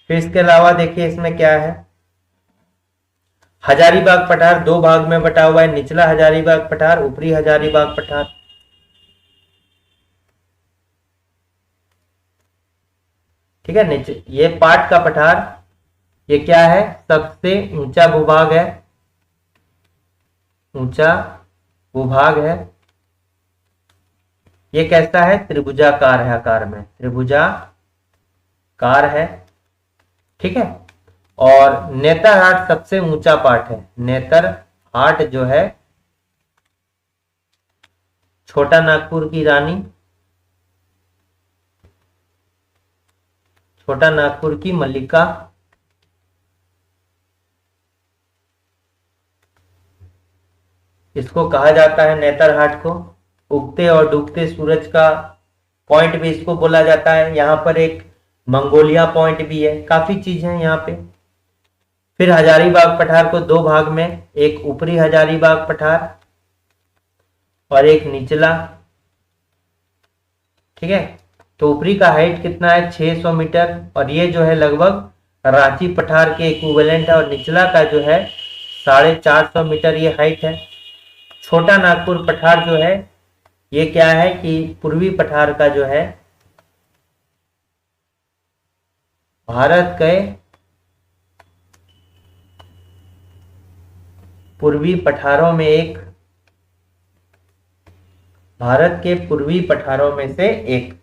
S1: फिर इसके अलावा देखिए इसमें क्या है, हजारीबाग पठार दो भाग में बटा हुआ है, निचला हजारीबाग पठार, ऊपरी हजारीबाग पठार। ठीक है, नीचे ये पाट का पठार, ये क्या है, सबसे ऊंचा भूभाग है, ऊंचा भूभाग है। ये कैसा है, त्रिभुजाकार है, आकार में त्रिभुजाकार है। ठीक है, और नेतरहाट सबसे ऊंचा पार्ट है, नेतरहाट जो है छोटा नागपुर की रानी, छोटा नागपुर की मल्लिका। इसको कहा जाता है नेतरहाट को, उगते और डूबते सूरज का पॉइंट भी इसको बोला जाता है। यहाँ पर एक मंगोलिया पॉइंट भी है, काफी चीज है यहाँ पे। फिर हजारीबाग पठार को दो भाग में, एक ऊपरी हजारीबाग पठार और एक निचला। ठीक है, तो ऊपरी का हाइट कितना है, 600 मीटर, और ये जो है लगभग रांची पठार के इक्विवेलेंट है, और निचला का जो है 450 मीटर ये हाइट है। छोटा नागपुर पठार जो है ये क्या है कि पूर्वी पठार का जो है भारत के पूर्वी पठारों में एक, भारत के पूर्वी पठारों में से एक।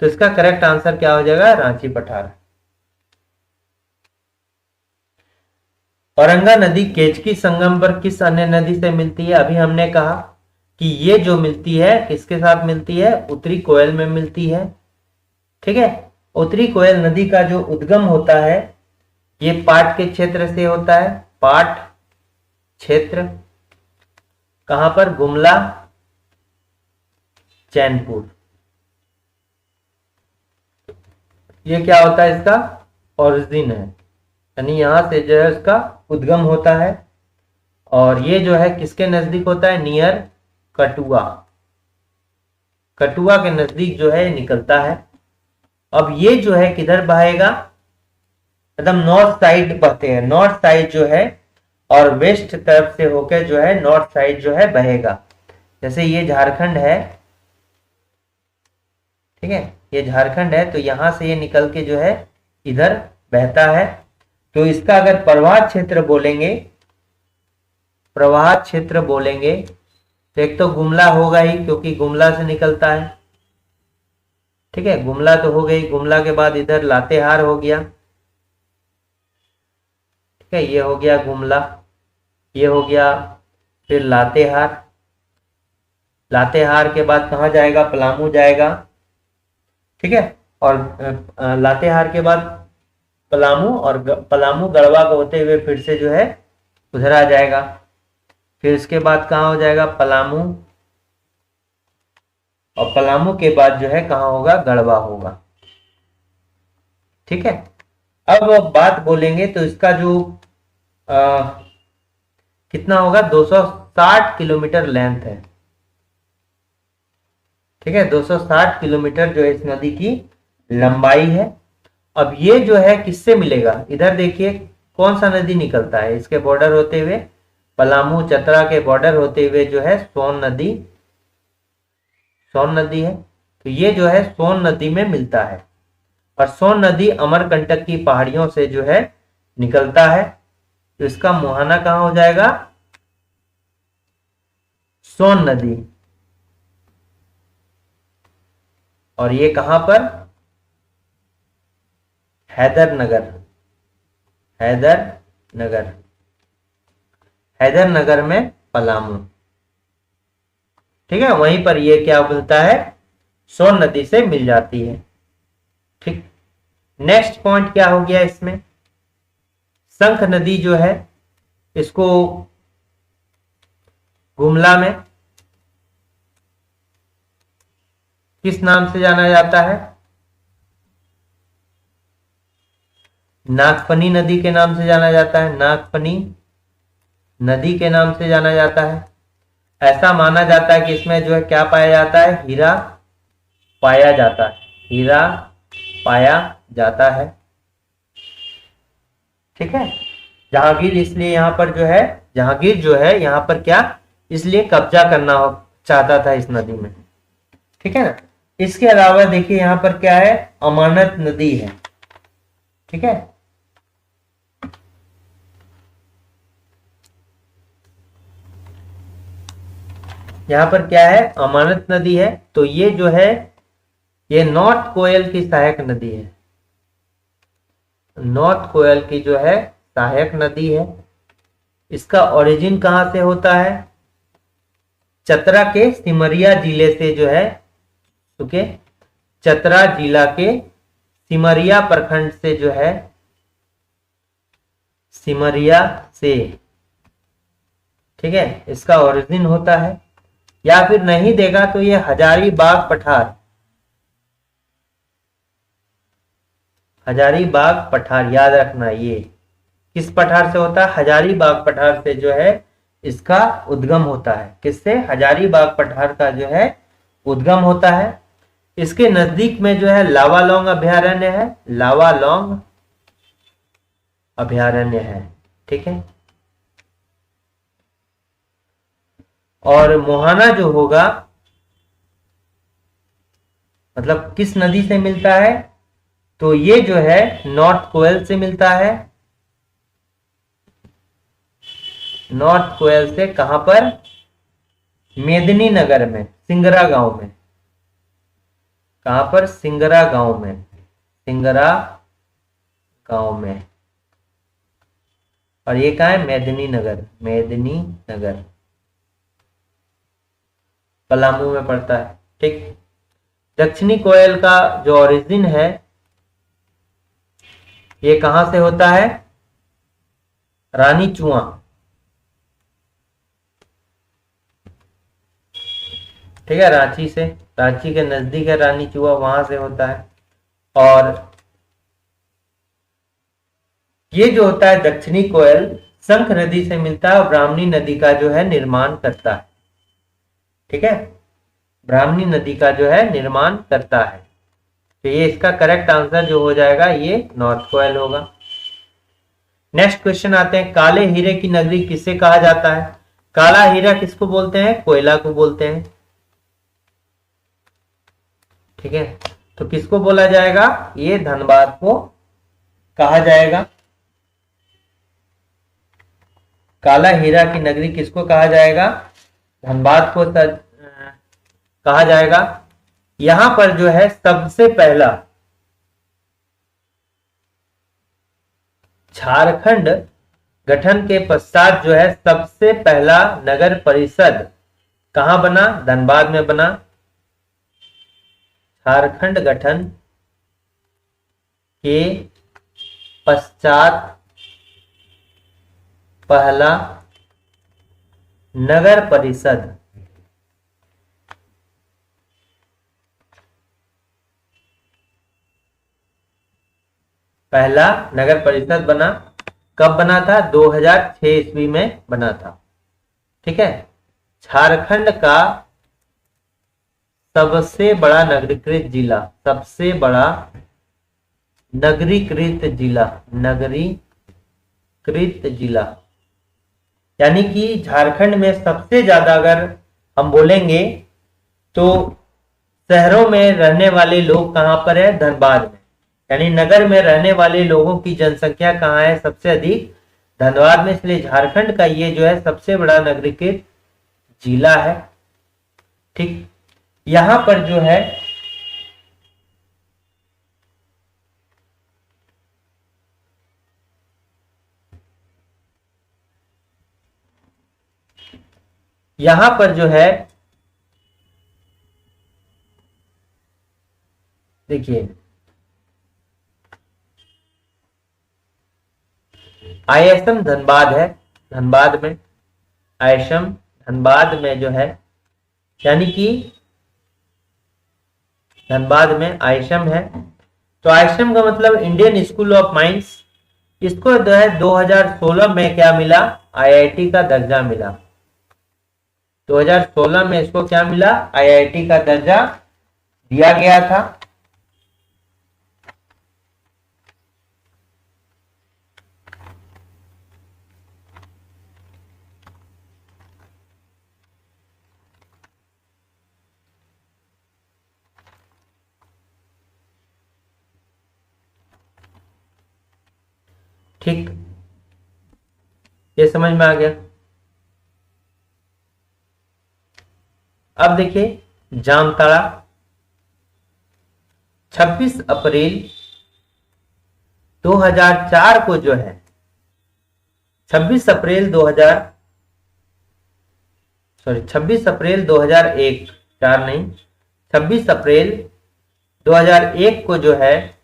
S1: तो इसका करेक्ट आंसर क्या हो जाएगा? रांची पठार। औरंगा नदी केचकी संगम पर किस अन्य नदी से मिलती है? अभी हमने कहा कि ये जो मिलती है किसके साथ मिलती है? उत्तरी कोयल में मिलती है। ठीक है, उत्तरी कोयल नदी का जो उद्गम होता है ये पाट के क्षेत्र से होता है। पाट क्षेत्र कहां पर? गुमला, चैनपुर। ये क्या होता है? इसका ओरिजिन है, यानी यहां से जो है उसका उद्गम होता है। और ये जो है किसके नजदीक होता है? नियर कटुआ। कटुआ के नजदीक जो है निकलता है। अब ये जो है किधर बहेगा? एकदम नॉर्थ साइड बहते हैं, नॉर्थ साइड जो है, और वेस्ट तरफ से होकर जो है नॉर्थ साइड जो है बहेगा। जैसे ये झारखंड है, ठीक है, ये झारखंड है, तो यहां से ये निकल के जो है इधर बहता है। तो इसका अगर प्रवाह क्षेत्र बोलेंगे, प्रवाह क्षेत्र बोलेंगे, तो एक तो गुमला होगा ही, क्योंकि गुमला से निकलता है। ठीक है, गुमला तो हो गई। गुमला के बाद इधर लातेहार हो गया। ठीक है, ये हो गया गुमला, ये हो गया, फिर लातेहार। लातेहार के बाद कहाँ जाएगा? पलामू जाएगा। ठीक है, और लातेहार के बाद पलामू, और पलामू गढ़वा को होते हुए फिर से जो है उधर आ जाएगा। फिर इसके बाद कहाँ हो जाएगा? पलामू, और पलामू के बाद जो है कहाँ होगा? गढ़वा होगा। ठीक है, अब बात बोलेंगे तो इसका जो कितना होगा? 260 किलोमीटर लेंथ है। ठीक है, 260 किलोमीटर जो है इस नदी की लंबाई है। अब ये जो है किससे मिलेगा? इधर देखिए कौन सा नदी निकलता है? इसके बॉर्डर होते हुए, पलामू चतरा के बॉर्डर होते हुए जो है सोन नदी, सोन नदी है। तो ये जो है सोन नदी में मिलता है, और सोन नदी अमरकंटक की पहाड़ियों से जो है निकलता है। तो इसका मुहाना कहां हो जाएगा? सोन नदी। और ये कहां पर? हैदरनगर, हैदरनगर, हैदरनगर में पलामू। ठीक है, वहीं पर ये क्या मिलता है? सोन नदी से मिल जाती है। ठीक, नेक्स्ट पॉइंट क्या हो गया इसमें? शंख नदी जो है इसको गुमला में किस नाम से जाना जाता है? नागफनी नदी के नाम से जाना जाता है। नागफनी नदी के नाम से जाना जाता है। ऐसा माना जाता है कि इसमें जो है क्या पाया जाता है? हीरा पाया जाता है, हीरा पाया जाता है। ठीक है, जहांगीर इसलिए यहां पर जो है, जहांगीर जो है यहां पर क्या इसलिए कब्जा करना चाहता था इस नदी में। ठीक है ना। इसके अलावा देखिए यहां पर क्या है? अमानत नदी है। ठीक है, यहां पर क्या है? अमानत नदी है। तो ये जो है ये नॉर्थ कोयल की सहायक नदी है। नॉर्थ कोयल की जो है सहायक नदी है। इसका ओरिजिन कहां से होता है? चतरा के सिमरिया जिले से जो है, ओके, चतरा जिला के सिमरिया प्रखंड से जो है, सिमरिया से, ठीक है, इसका ओरिजिन होता है। या फिर नहीं देगा तो ये हजारीबाग पठार, हजारीबाग पठार याद रखना। ये किस पठार से होता है? हजारीबाग पठार से जो है इसका उद्गम होता है। किससे? हजारीबाग पठार का जो है उद्गम होता है। इसके नजदीक में जो है लावालौंग अभयारण्य है, लावालौंग अभयारण्य है। ठीक है, और मोहाना जो होगा मतलब किस नदी से मिलता है? तो ये जो है नॉर्थ कोयल से मिलता है। नॉर्थ कोयल से कहां पर? मेदिनीनगर में, सिंगरा गांव में। कहां पर? सिंगरा गांव में, सिंगरा गांव में। और ये कहां है? मेदिनीनगर, मेदिनीनगर पलामू में पड़ता है। ठीक। दक्षिणी कोयल का जो ओरिजिन है ये कहां से होता है? रानी चुआ। ठीक है, रांची से, रांची के नजदीक है रानी चुआ, वहां से होता है। और ये जो होता है दक्षिणी कोयल शंख नदी से मिलता है और ब्राह्मणी नदी का जो है निर्माण करता है। ठीक है, ब्राह्मणी नदी का जो है निर्माण करता है। तो ये इसका करेक्ट आंसर जो हो जाएगा ये नॉर्थ कोयल होगा। नेक्स्ट क्वेश्चन आते हैं, काले हीरे की नगरी किसे कहा जाता है? काला हीरा किसको बोलते हैं? कोयला को बोलते हैं। ठीक है, तो किसको बोला जाएगा? ये धनबाद को कहा जाएगा। काला हीरा की नगरी किसको कहा जाएगा? धनबाद को कहा जाएगा। यहां पर जो है सबसे पहला झारखंड गठन के पश्चात जो है सबसे पहला नगर परिषद कहां बना? धनबाद में बना। झारखंड गठन के पश्चात पहला नगर परिषद बना। कब बना था? 2006 ईस्वी में बना था। ठीक है, झारखंड का सबसे बड़ा नगरीकृत जिला, सबसे बड़ा नगरीकृत जिला, यानी कि झारखंड में सबसे ज्यादा अगर हम बोलेंगे तो शहरों में रहने वाले लोग कहां पर है? धनबाद में। यानी नगर में रहने वाले लोगों की जनसंख्या कहां है सबसे अधिक? धनबाद में। इसलिए झारखंड का ये जो है सबसे बड़ा नगरीकृत जिला है। ठीक, यहां पर जो है देखिए आईएसएम धनबाद है, धनबाद में, आईएसएम धनबाद में जो है, यानी कि धनबाद में आईएसएम है। तो आईएसएम का मतलब इंडियन स्कूल ऑफ माइंस। इसको जो है 2016 में क्या मिला? आईआईटी का दर्जा मिला। 2016 में इसको क्या मिला? आईआईटी का दर्जा दिया गया था। ठीक, ये समझ में आ गया। अब देखिए जामताड़ा 26 अप्रैल 2004 को जो है 26 अप्रैल 2001, 4 नहीं, 26 अप्रैल 2001 को जो है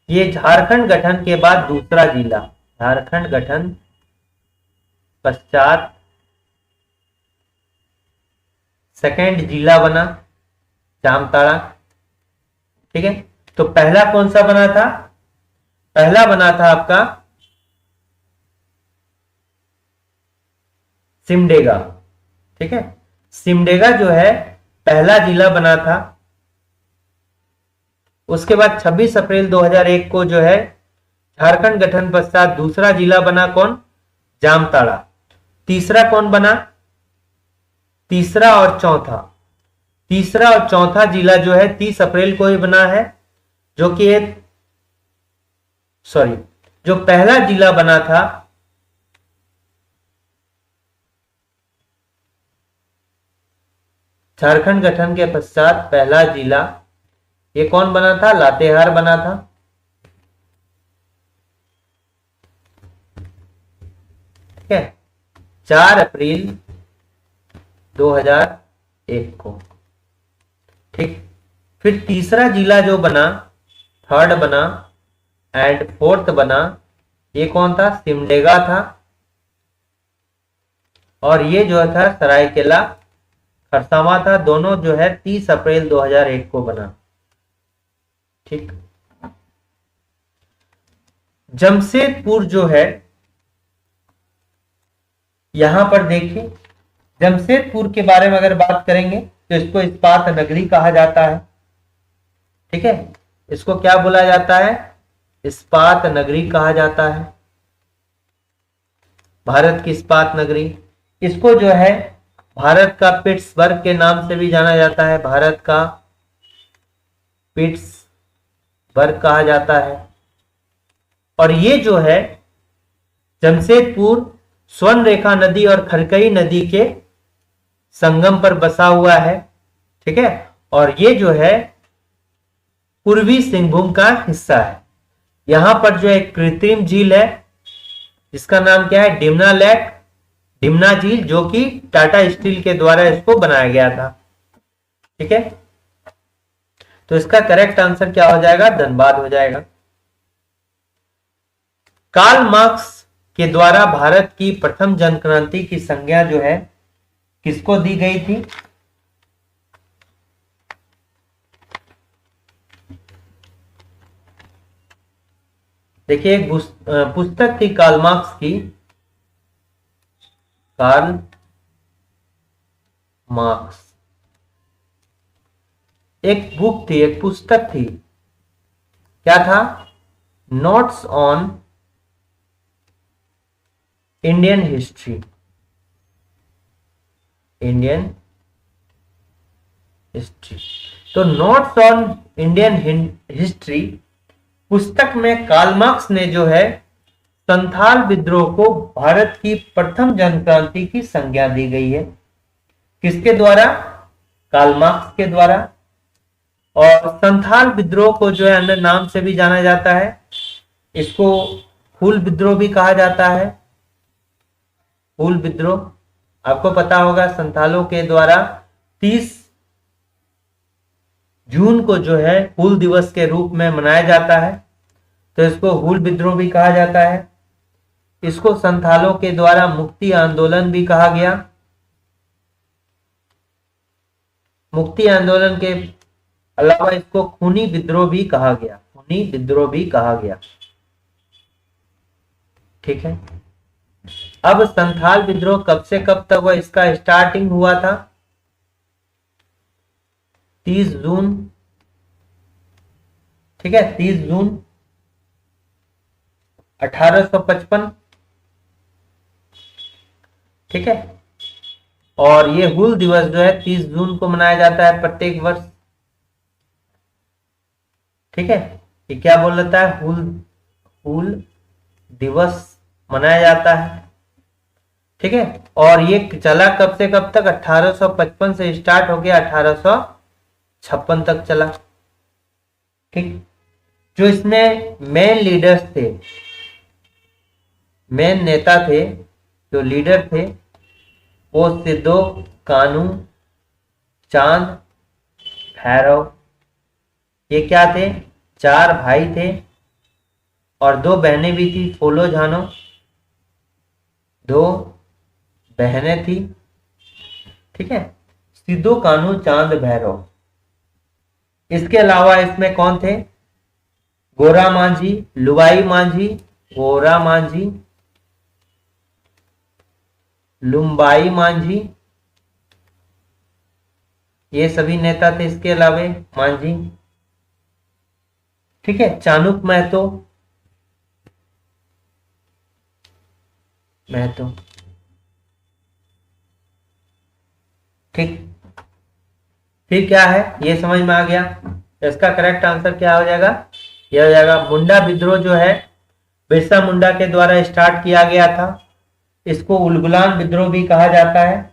S1: ये झारखंड गठन के बाद दूसरा जिला, झारखंड गठन पश्चात सेकेंड जिला बना जामताड़ा। ठीक है, तो पहला कौन सा बना था? पहला बना था आपका सिमडेगा। ठीक है, सिमडेगा जो है पहला जिला बना था। उसके बाद 26 अप्रैल 2001 को जो है झारखंड गठन पश्चात दूसरा जिला बना कौन? जामताड़ा। तीसरा कौन बना? तीसरा और चौथा जिला जो है 30 अप्रैल को ही बना है, जो कि जो पहला जिला बना था झारखंड गठन के पश्चात, पहला जिला ये कौन बना था? लातेहार बना था। ठीक है, 4 अप्रैल 2001 को। ठीक, फिर तीसरा जिला जो बना, थर्ड बना एंड फोर्थ बना, ये कौन था? सिमडेगा था। और ये जो था सरायकेला खरसावां था। दोनों जो है 30 अप्रैल 2001 को बना। ठीक, जमशेदपुर जो है, यहां पर देखिए, जमशेदपुर के बारे में अगर बात करेंगे तो इसको इस्पात नगरी कहा जाता है। ठीक है, इसको क्या बोला जाता है? इस्पात नगरी कहा जाता है, भारत की इस्पात नगरी। इसको जो है भारत का पिट्सबर्ग के नाम से भी जाना जाता है, भारत का पिट्सबर्ग कहा जाता है। और ये जो है जमशेदपुर स्वर्ण रेखा नदी और खरकई नदी के संगम पर बसा हुआ है। ठीक है, और ये जो है पूर्वी सिंहभूम का हिस्सा है। यहां पर जो एक कृत्रिम झील है जिसका नाम क्या है? डिमना लेक, डिमना झील, जो कि टाटा स्टील के द्वारा इसको बनाया गया था। ठीक है, तो इसका करेक्ट आंसर क्या हो जाएगा? धनबाद हो जाएगा। कार्ल मार्क्स के द्वारा भारत की प्रथम जनक्रांति की संज्ञा जो है किसको दी गई थी? देखिए, एक पुस्तक थी कार्ल मार्क्स की, कार्ल मार्क्स, एक बुक थी, एक पुस्तक थी, क्या था? Notes on Indian history, Indian history. तो नोट्स ऑन इंडियन हिस्ट्री पुस्तक में कार्ल मार्क्स ने जो है संथाल विद्रोह को भारत की प्रथम जनक्रांति की संज्ञा दी गई है। किसके द्वारा? कार्ल मार्क्स के द्वारा। और संथाल विद्रोह को जो है अन्य नाम से भी जाना जाता है, इसको हूल विद्रोह भी कहा जाता है। हूल विद्रोह आपको पता होगा, संथालों के द्वारा 30 जून को जो है हूल दिवस के रूप में मनाया जाता है, तो इसको हूल विद्रोह भी कहा जाता है। इसको संथालों के द्वारा मुक्ति आंदोलन भी कहा गया। मुक्ति आंदोलन के अलावा इसको खूनी विद्रोह भी कहा गया, खूनी विद्रोह भी कहा गया। ठीक है, अब संथाल विद्रोह कब से कब तक हुआ? इसका स्टार्टिंग हुआ था 30 जून। ठीक है, 30 जून 1855। ठीक है, और ये हूल दिवस जो है 30 जून को मनाया जाता है प्रत्येक वर्ष। ठीक है, ये क्या बोल रहा है? हूल दिवस मनाया जाता है। ठीक है, और ये चला कब से कब तक? 1855 से स्टार्ट हो गया, 1856 तक चला। ठीक, जो इसमें मेन लीडर्स थे, मेन नेता थे, जो लीडर थे, वो सिद्धो कानू चांद भैरव, ये क्या थे? 4 भाई थे और 2 बहनें भी थी। फूलो झानो 2 बहनें थी। ठीक है, सिद्धो कानू चांद भैरव। इसके अलावा इसमें कौन थे? गोरा मांझी, लुबाई मांझी, गोरा मांझी, लुम्बाई मांझी, ये सभी नेता थे। इसके अलावा मांझी। ठीक है, चाणुक महतो, ठीक, फिर क्या है? ये समझ में आ गया। तो इसका करेक्ट आंसर क्या हो जाएगा? यह हो जाएगा मुंडा विद्रोह जो है बिरसा मुंडा के द्वारा स्टार्ट किया गया था। इसको उलगुलान विद्रोह भी कहा जाता है।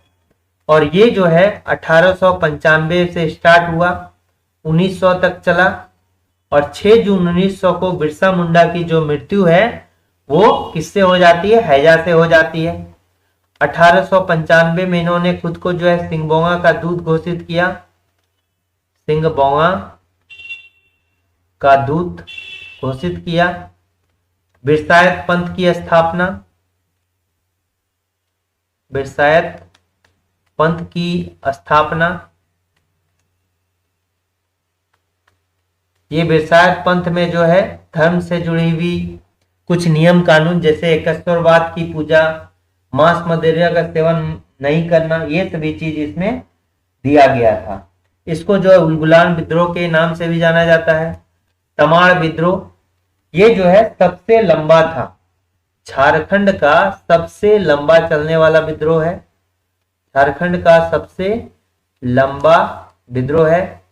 S1: और ये जो है 1895 से स्टार्ट हुआ, 1900 तक चला। और 6 जून 1900 को बिरसा मुंडा की जो मृत्यु है वो किससे हो जाती है? हैजा से हो जाती है। 1895 में इन्होंने खुद को जो है सिंगबोंगा का दूत घोषित किया। सिंगबोंगा का दूत घोषित किया। बिरसायत पंथ की स्थापना, बिरसायत पंथ की स्थापना। ये बिरसायत पंथ में जो है धर्म से जुड़ी हुई कुछ नियम कानून, जैसे एकेश्वरवाद की पूजा, मांस मदिरा का सेवन नहीं करना, ये सभी चीज इसमें दिया गया था। इसको जो है उलगुलान विद्रोह के नाम से भी जाना जाता है। तमाड़ विद्रोह, ये जो है सबसे लंबा था, झारखंड का सबसे लंबा चलने वाला विद्रोह है। झारखंड का सबसे लंबा विद्रोह है।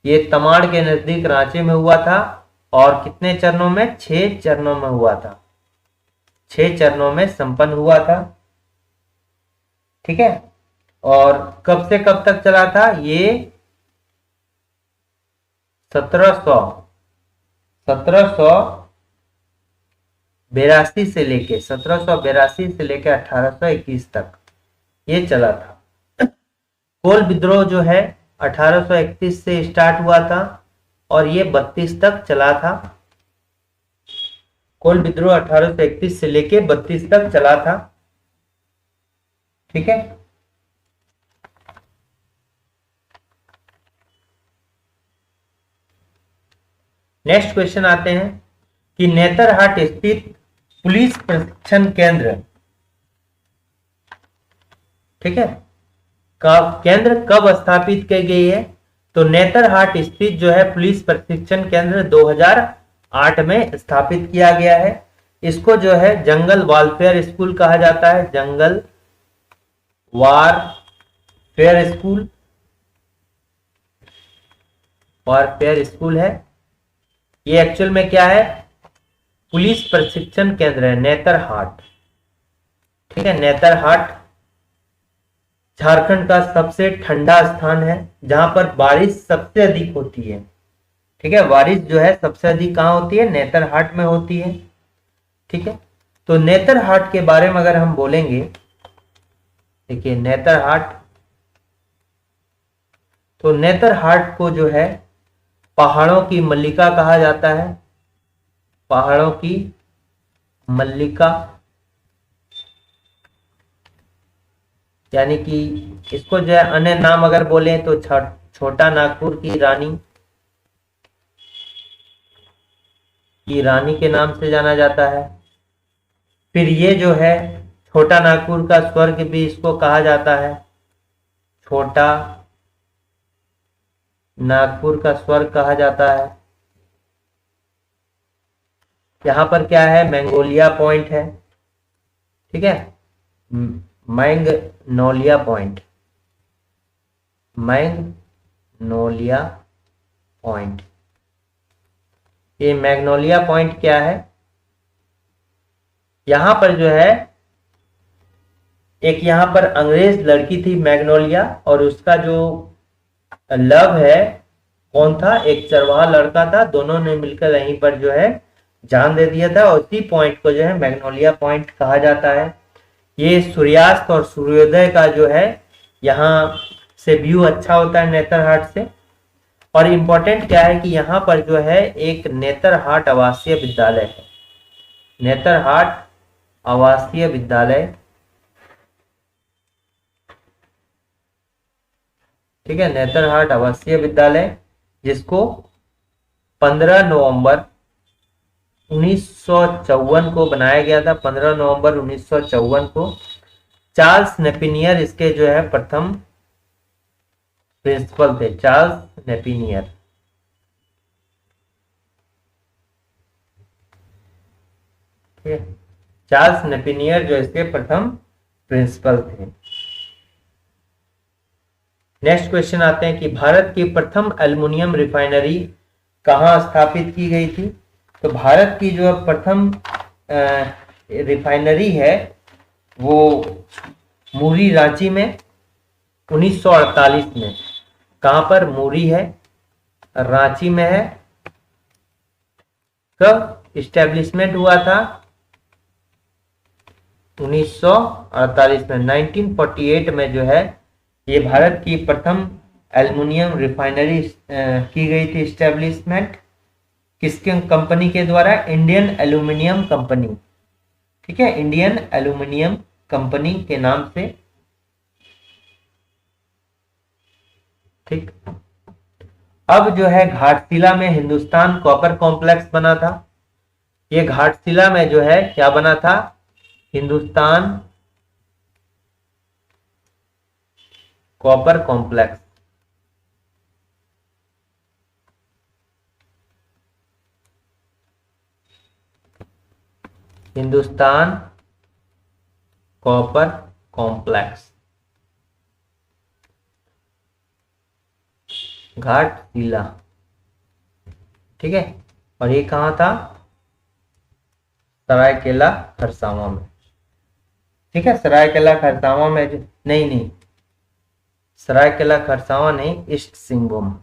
S1: ये तमाड़ के नजदीक रांची में हुआ था। और कितने चरणों में? 6 चरणों में हुआ था। 6 चरणों में संपन्न हुआ था। ठीक है। और कब से कब तक चला था? ये 1782 से लेके 1821 तक ये चला था। कोल विद्रोह जो है 1831 से स्टार्ट हुआ था और ये 32 तक चला था। कोल विद्रोह 1831 से लेके 32 तक चला था। ठीक है। नेक्स्ट क्वेश्चन आते हैं कि नेतरहाट स्थित पुलिस प्रशिक्षण केंद्र, ठीक है, का केंद्र कब स्थापित की गई है? तो नेतरहाट स्थित जो है पुलिस प्रशिक्षण केंद्र 2008 में स्थापित किया गया है। इसको जो है जंगल वारफेयर स्कूल कहा जाता है। Jungle warfare school, warfare school है ये। एक्चुअल में क्या है? पुलिस प्रशिक्षण केंद्र है नेतरहाट। ठीक है। नेतरहाट झारखंड का सबसे ठंडा स्थान है जहां पर बारिश सबसे अधिक होती है। ठीक है। बारिश जो है सबसे अधिक कहां होती है? नेतरहाट में होती है। ठीक है। तो नेतरहाट के बारे में अगर हम बोलेंगे, देखिए नेतरहाट, तो नेतरहाट को जो है पहाड़ों की मल्लिका कहा जाता है। पहाड़ों की मल्लिका, यानी कि इसको जो है अन्य नाम अगर बोले तो छोटा नागपुर की रानी के नाम से जाना जाता है। फिर ये जो है छोटा नागपुर का स्वर्ग भी इसको कहा जाता है। छोटा नागपुर का स्वर्ग कहा जाता है। यहां पर क्या है? मैंगोलिया पॉइंट है। ठीक है। मैंगनोलिया पॉइंट, मैंगनोलिया पॉइंट, ये मैग्नोलिया पॉइंट क्या है? यहां पर जो है एक यहां पर अंग्रेज लड़की थी मैग्नोलिया, और उसका जो लव है कौन था? एक चरवाहा लड़का था। दोनों ने मिलकर यहीं पर जो है जान दे दिया था। और इसी पॉइंट को जो है मैग्नोलिया पॉइंट कहा जाता है। ये सूर्यास्त और सूर्योदय का जो है यहाँ से व्यू अच्छा होता है नेतरहाट से। और इम्पोर्टेंट क्या है कि यहाँ पर जो है एक नेतरहाट आवासीय विद्यालय है। नेतरहाट आवासीय विद्यालय, ठीक है, नेतरहाट आवासीय विद्यालय, जिसको 15 नवंबर 1954 को बनाया गया था। 15 नवंबर 1954 को चार्ल्स नेपिनियर इसके जो है प्रथम प्रिंसिपल थे। चार्ल्स नेपिनियर, ठीक है, चार्ल्स नेपिनियर जो इसके प्रथम प्रिंसिपल थे। नेक्स्ट क्वेश्चन आते हैं कि भारत की प्रथम एल्युमिनियम रिफाइनरी कहां स्थापित की गई थी? तो भारत की जो प्रथम रिफाइनरी है वो मुरी रांची में 1948 में। कहां पर? मुरी है, रांची में है। कब इस्टेब्लिशमेंट हुआ था? 1948 में। 1948 में जो है ये भारत की प्रथम एल्युमिनियम रिफाइनरी की गई थी इस्टेब्लिशमेंट। किसके कंपनी के द्वारा? Indian aluminium company. ठीक है, इंडियन एल्युमिनियम कंपनी के नाम से। ठीक। अब जो है घाटशिला में हिंदुस्तान कॉपर कॉम्प्लेक्स बना था। ये घाटशिला में जो है क्या बना था? Hindustan copper complex. Hindustan copper complex, Ghatshila. ठीक है, और ये कहां था? सरायकेला खरसावां में। ठीक है, सरायकेला खरसावां में जो नहीं, सरायकेला खरसावां नहीं, ईस्ट सिंहभूम।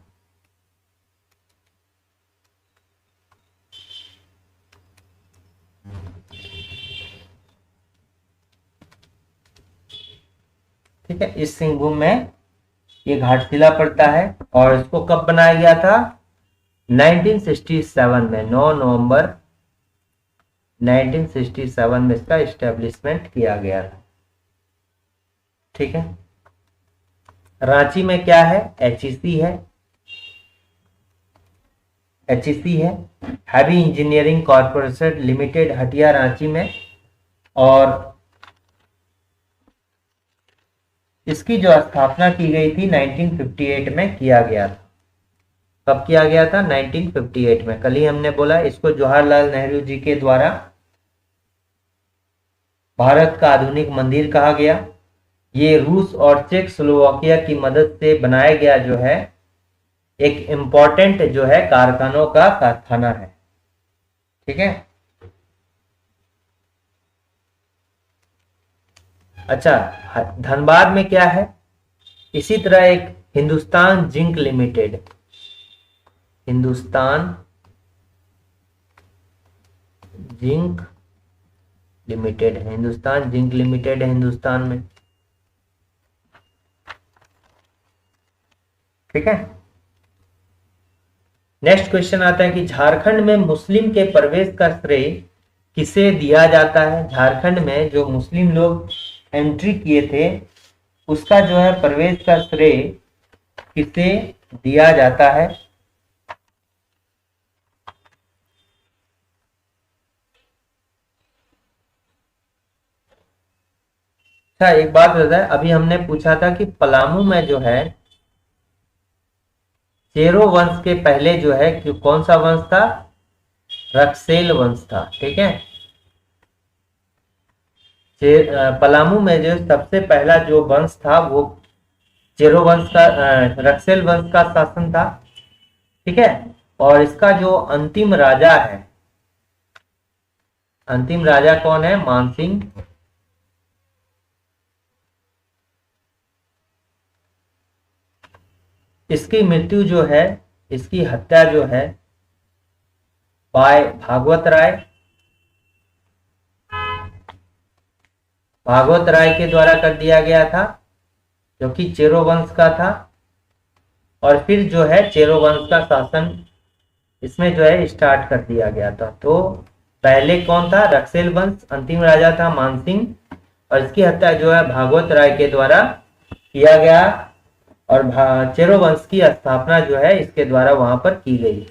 S1: ठीक है, ईस्ट सिंहभूम में ये घाटशिला पड़ता है। और इसको कब बनाया गया था? 1967 में। 9 नवंबर 1967 में इसका इस्टेब्लिशमेंट किया गया था। ठीक है, रांची में क्या है? एचईसी है। एचईसी है, heavy engineering corporation limited, Hatia Ranchi में। और इसकी जो स्थापना की गई थी 1958 में किया गया था। कब किया गया था? 1958 में। कल ही हमने बोला इसको जवाहरलाल नेहरू जी के द्वारा भारत का आधुनिक मंदिर कहा गया। ये रूस और चेक स्लोवाकिया की मदद से बनाया गया जो है एक इंपॉर्टेंट जो है कारखानों का कारखाना है। ठीक है, अच्छा, धनबाद में क्या है? इसी तरह एक Hindustan zinc limited, Hindustan zinc limited है। हिंदुस्तान जिंक लिमिटेड है हिंदुस्तान में। ठीक है, नेक्स्ट क्वेश्चन आता है कि झारखंड में मुस्लिम के प्रवेश का श्रेय किसे दिया जाता है? झारखंड में जो मुस्लिम लोग एंट्री किए थे उसका जो है प्रवेश का श्रेय किसे दिया जाता है? अच्छा, एक बात बता है, अभी हमने पूछा था कि पलामू में जो है चेरो वंश के पहले जो है कि कौन सा वंश था? रक्सेल वंश था। ठीक है, पलामू में जो सबसे पहला जो वंश था वो चेरो वंश का, रक्सेल वंश का शासन था। ठीक है, और इसका जो अंतिम राजा है, अंतिम राजा कौन है? मानसिंह। इसकी मृत्यु जो है, इसकी हत्या जो है बाय भागवत राय, भागवत राय के द्वारा कर दिया गया था जो कि चेरो वंश का था। और फिर जो है चेरो वंश का शासन इसमें जो है स्टार्ट कर दिया गया था। तो पहले कौन था? रक्सेल वंश, अंतिम राजा था मानसिंह, और इसकी हत्या जो है भागवत राय के द्वारा किया गया। और चेरो वंश की स्थापना जो है इसके द्वारा वहां पर की गई।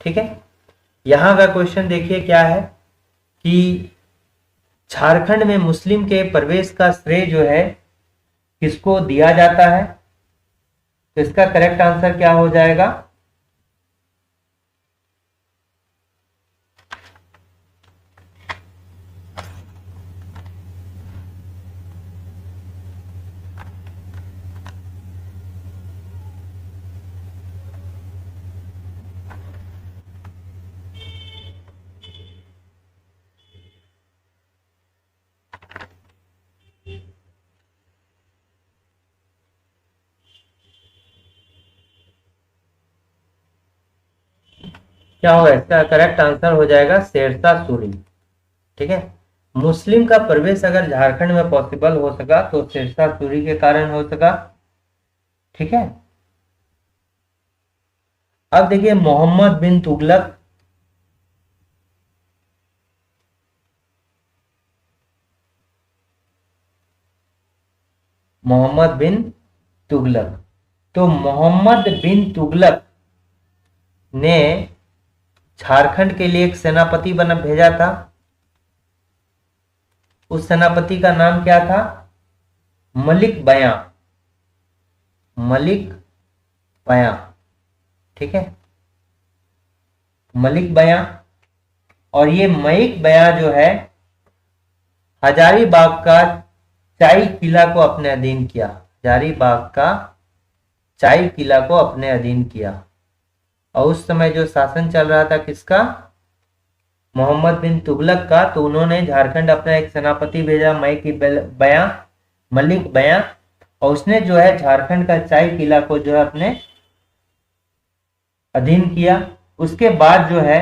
S1: ठीक है, यहां का क्वेश्चन देखिए क्या है कि झारखंड में मुस्लिम के प्रवेश का श्रेय जो है किसको दिया जाता है? तो इसका करेक्ट आंसर क्या हो जाएगा? क्या होगा इसका करेक्ट आंसर हो जाएगा शेरशाह सूरी। ठीक है, मुस्लिम का प्रवेश अगर झारखंड में पॉसिबल हो सका तो शेरशाह सूरी के कारण हो सका। ठीक है, अब देखिए मोहम्मद बिन तुगलक, मोहम्मद बिन तुगलक, तो मोहम्मद बिन तुगलक ने झारखंड के लिए एक सेनापति बना भेजा था। उस सेनापति का नाम क्या था? मलिक बयां, मलिक बयां। ठीक है, मलिक बयां। और ये मलिक बयां जो है हजारीबाग का चाई किला को अपने अधीन किया, हजारीबाग का चाई किला को अपने अधीन किया। और उस समय जो शासन चल रहा था किसका? मोहम्मद बिन तुगलक का। तो उन्होंने झारखंड अपना एक सेनापति भेजा बयां, मलिक बयां, और उसने जो है झारखंड का चाई किला को जो है अपने अधीन किया। उसके बाद जो है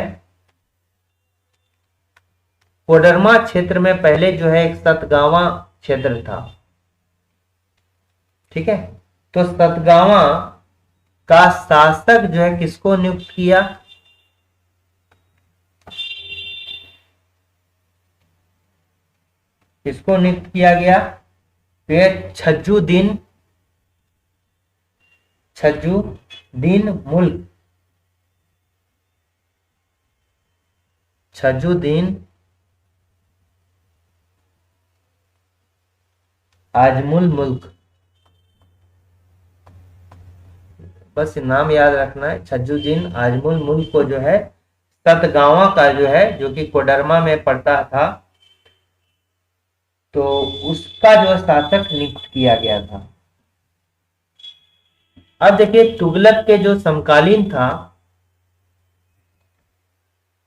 S1: कोडरमा क्षेत्र में पहले जो है एक सतगावा क्षेत्र था। ठीक है, तो सतगावा का शासक जो है किसको नियुक्त किया? किसको नियुक्त किया गया? छज्जुद्दीन, छज्जुद्दीन मुल्क, छज्जुद्दीन आजमुल मुल्क, बस नाम याद रखना है। छज्जुद्दीन आजमुल मुल्क को जो है सतगावा का जो है, जो कि कोडरमा में पड़ता था, तो उसका जो शासक नियुक्त किया गया था। अब देखिए तुगलक के जो समकालीन था,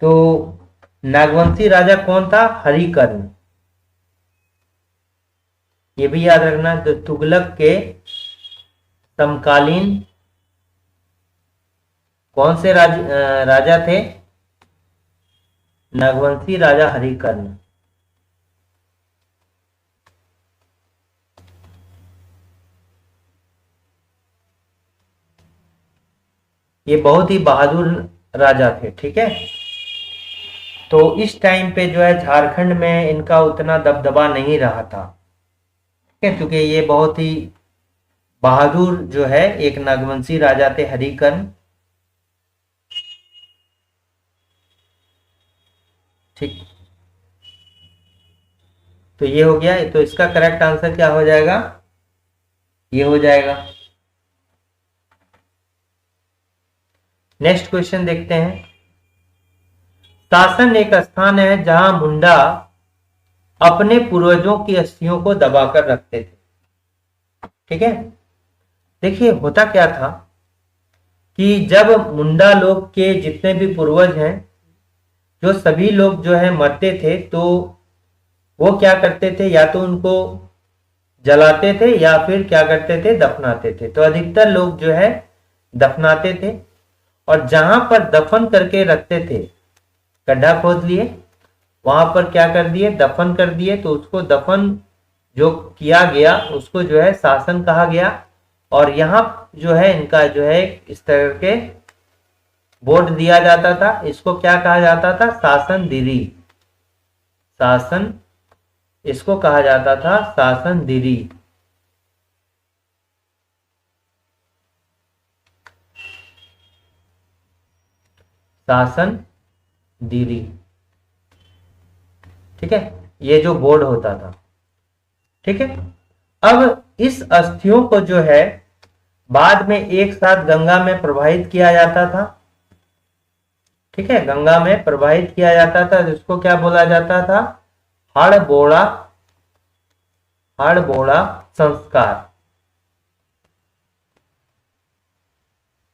S1: तो नागवंशी राजा कौन था? हरिकर्ण। ये भी याद रखना, तो तुगलक के समकालीन कौन से राजा थे? नागवंशी राजा हरिकर्ण। ये बहुत ही बहादुर राजा थे। ठीक है, तो इस टाइम पे जो है झारखंड में इनका उतना दबदबा नहीं रहा था। ठीक है, क्योंकि ये बहुत ही बहादुर जो है एक नागवंशी राजा थे हरिकर्ण। ठीक, तो ये हो गया। तो इसका करेक्ट आंसर क्या हो जाएगा? ये हो जाएगा। नेक्स्ट क्वेश्चन देखते हैं। शासन एक स्थान है जहां मुंडा अपने पूर्वजों की अस्थियों को दबाकर रखते थे। ठीक है, देखिए होता क्या था कि जब मुंडा लोग के जितने भी पूर्वज हैं, जो सभी लोग जो है मरते थे, तो वो क्या करते थे? या तो उनको जलाते थे या फिर क्या करते थे? दफनाते थे। तो अधिकतर लोग जो है दफनाते थे, और जहां पर दफन करके रखते थे, गड्ढा खोद लिए, वहां पर क्या कर दिए? दफन कर दिए। तो उसको दफन जो किया गया उसको जो है शासन कहा गया। और यहाँ जो है इनका जो है इस तरह के बोर्ड दिया जाता था। इसको क्या कहा जाता था? शासन दिरी। शासन, इसको कहा जाता था शासन दिरी। शासन दिरी। ठीक है, ये जो बोर्ड होता था। ठीक है, अब इस अस्थियों को जो है बाद में एक साथ गंगा में प्रवाहित किया जाता था। ठीक है, गंगा में प्रवाहित किया जाता था, जिसको क्या बोला जाता था? हड़बोड़ा, हड़बोड़ा संस्कार।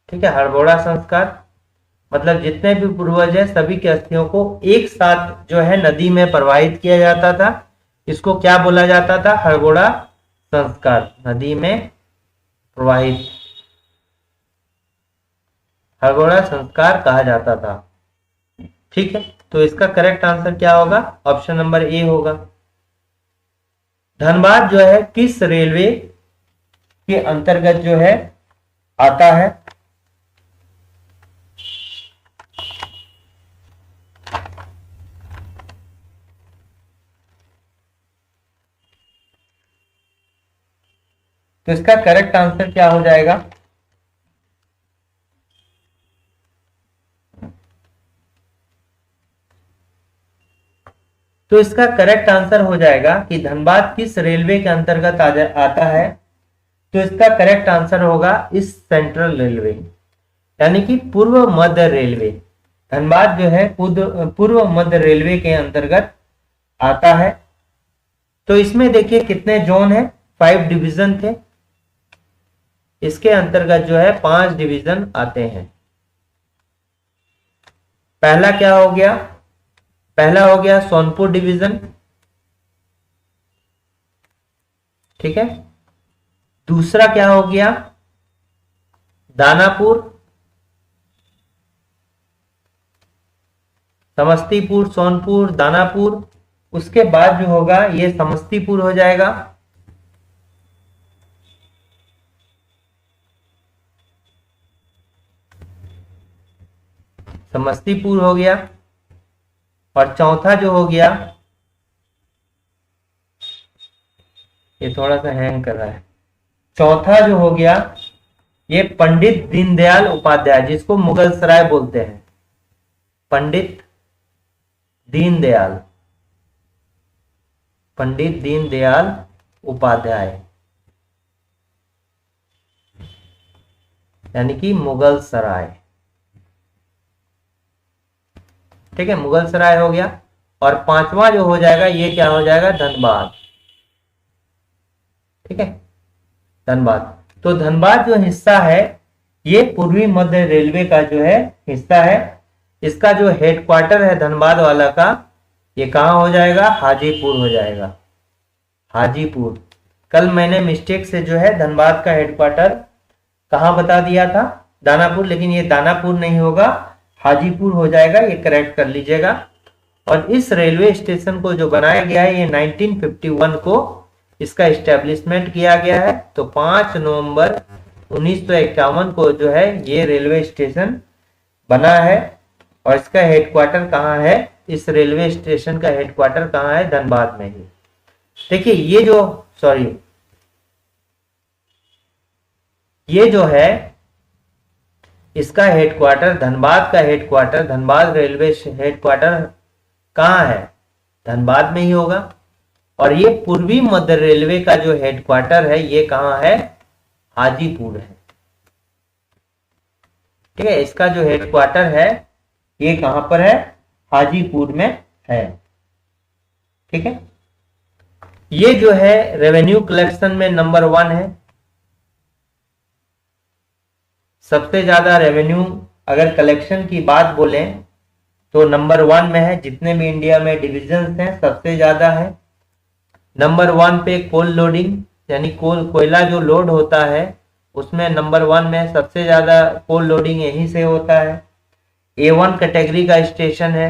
S1: ठीक है, हड़बोड़ा संस्कार मतलब जितने भी पूर्वज हैं सभी के अस्थियों को एक साथ जो है नदी में प्रवाहित किया जाता था। इसको क्या बोला जाता था? हड़बोड़ा संस्कार। नदी में प्रवाहित, हड़बोड़ा संस्कार कहा जाता था। ठीक है, तो इसका करेक्ट आंसर क्या होगा? ऑप्शन नंबर ए होगा। धनबाद जो है किस रेलवे के अंतर्गत जो है आता है? तो इसका करेक्ट आंसर क्या हो जाएगा? तो इसका करेक्ट आंसर हो जाएगा कि धनबाद किस रेलवे के अंतर्गत आता है? तो इसका करेक्ट आंसर होगा इस सेंट्रल रेलवे, यानी कि पूर्व मध्य रेलवे। धनबाद जो है पूर्व मध्य रेलवे के अंतर्गत आता है। तो इसमें देखिए कितने जोन है? 5 डिवीजन थे, इसके अंतर्गत जो है 5 डिवीजन आते हैं। पहला क्या हो गया? पहला हो गया सोनपुर डिवीजन, ठीक है। दूसरा क्या हो गया? दानापुर, समस्तीपुर, सोनपुर, दानापुर। उसके बाद जो होगा ये समस्तीपुर हो जाएगा। समस्तीपुर हो गया। और चौथा जो हो गया, ये थोड़ा सा हैंग कर रहा है। चौथा जो हो गया ये पंडित दीनदयाल उपाध्याय, जिसको मुगल सराय बोलते हैं, पंडित दीनदयाल, पंडित दीनदयाल उपाध्याय, यानी कि मुगल सराय, ठीक है। मुगल सराय हो गया। और पांचवा जो हो जाएगा ये क्या हो जाएगा? धनबाद, ठीक है, धनबाद। तो धनबाद जो हिस्सा है ये पूर्वी मध्य रेलवे का जो है हिस्सा है। इसका जो हेडक्वार्टर है धनबाद वाला का, ये कहां हो जाएगा? हाजीपुर हो जाएगा, हाजीपुर। कल मैंने मिस्टेक से जो है धनबाद का हेडक्वार्टर कहां बता दिया था? दानापुर, लेकिन ये दानापुर नहीं होगा, हाजीपुर हो जाएगा, ये करेक्ट कर लीजिएगा। और इस रेलवे स्टेशन को जो बनाया गया है ये 1951 को इसका इस्टेब्लिशमेंट किया गया है। तो 5 नवंबर 1951 को जो है ये रेलवे स्टेशन बना है। और इसका हेडक्वार्टर कहाँ है? इस रेलवे स्टेशन का हेडक्वार्टर कहाँ है? धनबाद में ही। देखिए ये जो है इसका हेडक्वार्टर, धनबाद का हेडक्वार्टर, धनबाद रेलवे हेडक्वार्टर कहाँ है? धनबाद में ही होगा। और ये पूर्वी मध्य रेलवे का जो हेडक्वार्टर है ये कहाँ है? हाजीपुर है, ठीक है। इसका जो हेडक्वार्टर है ये कहां पर है? हाजीपुर में है, ठीक है। ये जो है रेवेन्यू कलेक्शन में नंबर 1 है। सबसे ज्यादा रेवेन्यू अगर कलेक्शन की बात बोलें तो नंबर 1 में है। जितने भी इंडिया में डिविजन्स हैं सबसे ज्यादा है। नंबर 1 पे कोल लोडिंग, यानी कोयला जो लोड होता है उसमें नंबर 1 में सबसे ज्यादा कोल लोडिंग यहीं से होता है। A1 कैटेगरी का स्टेशन है।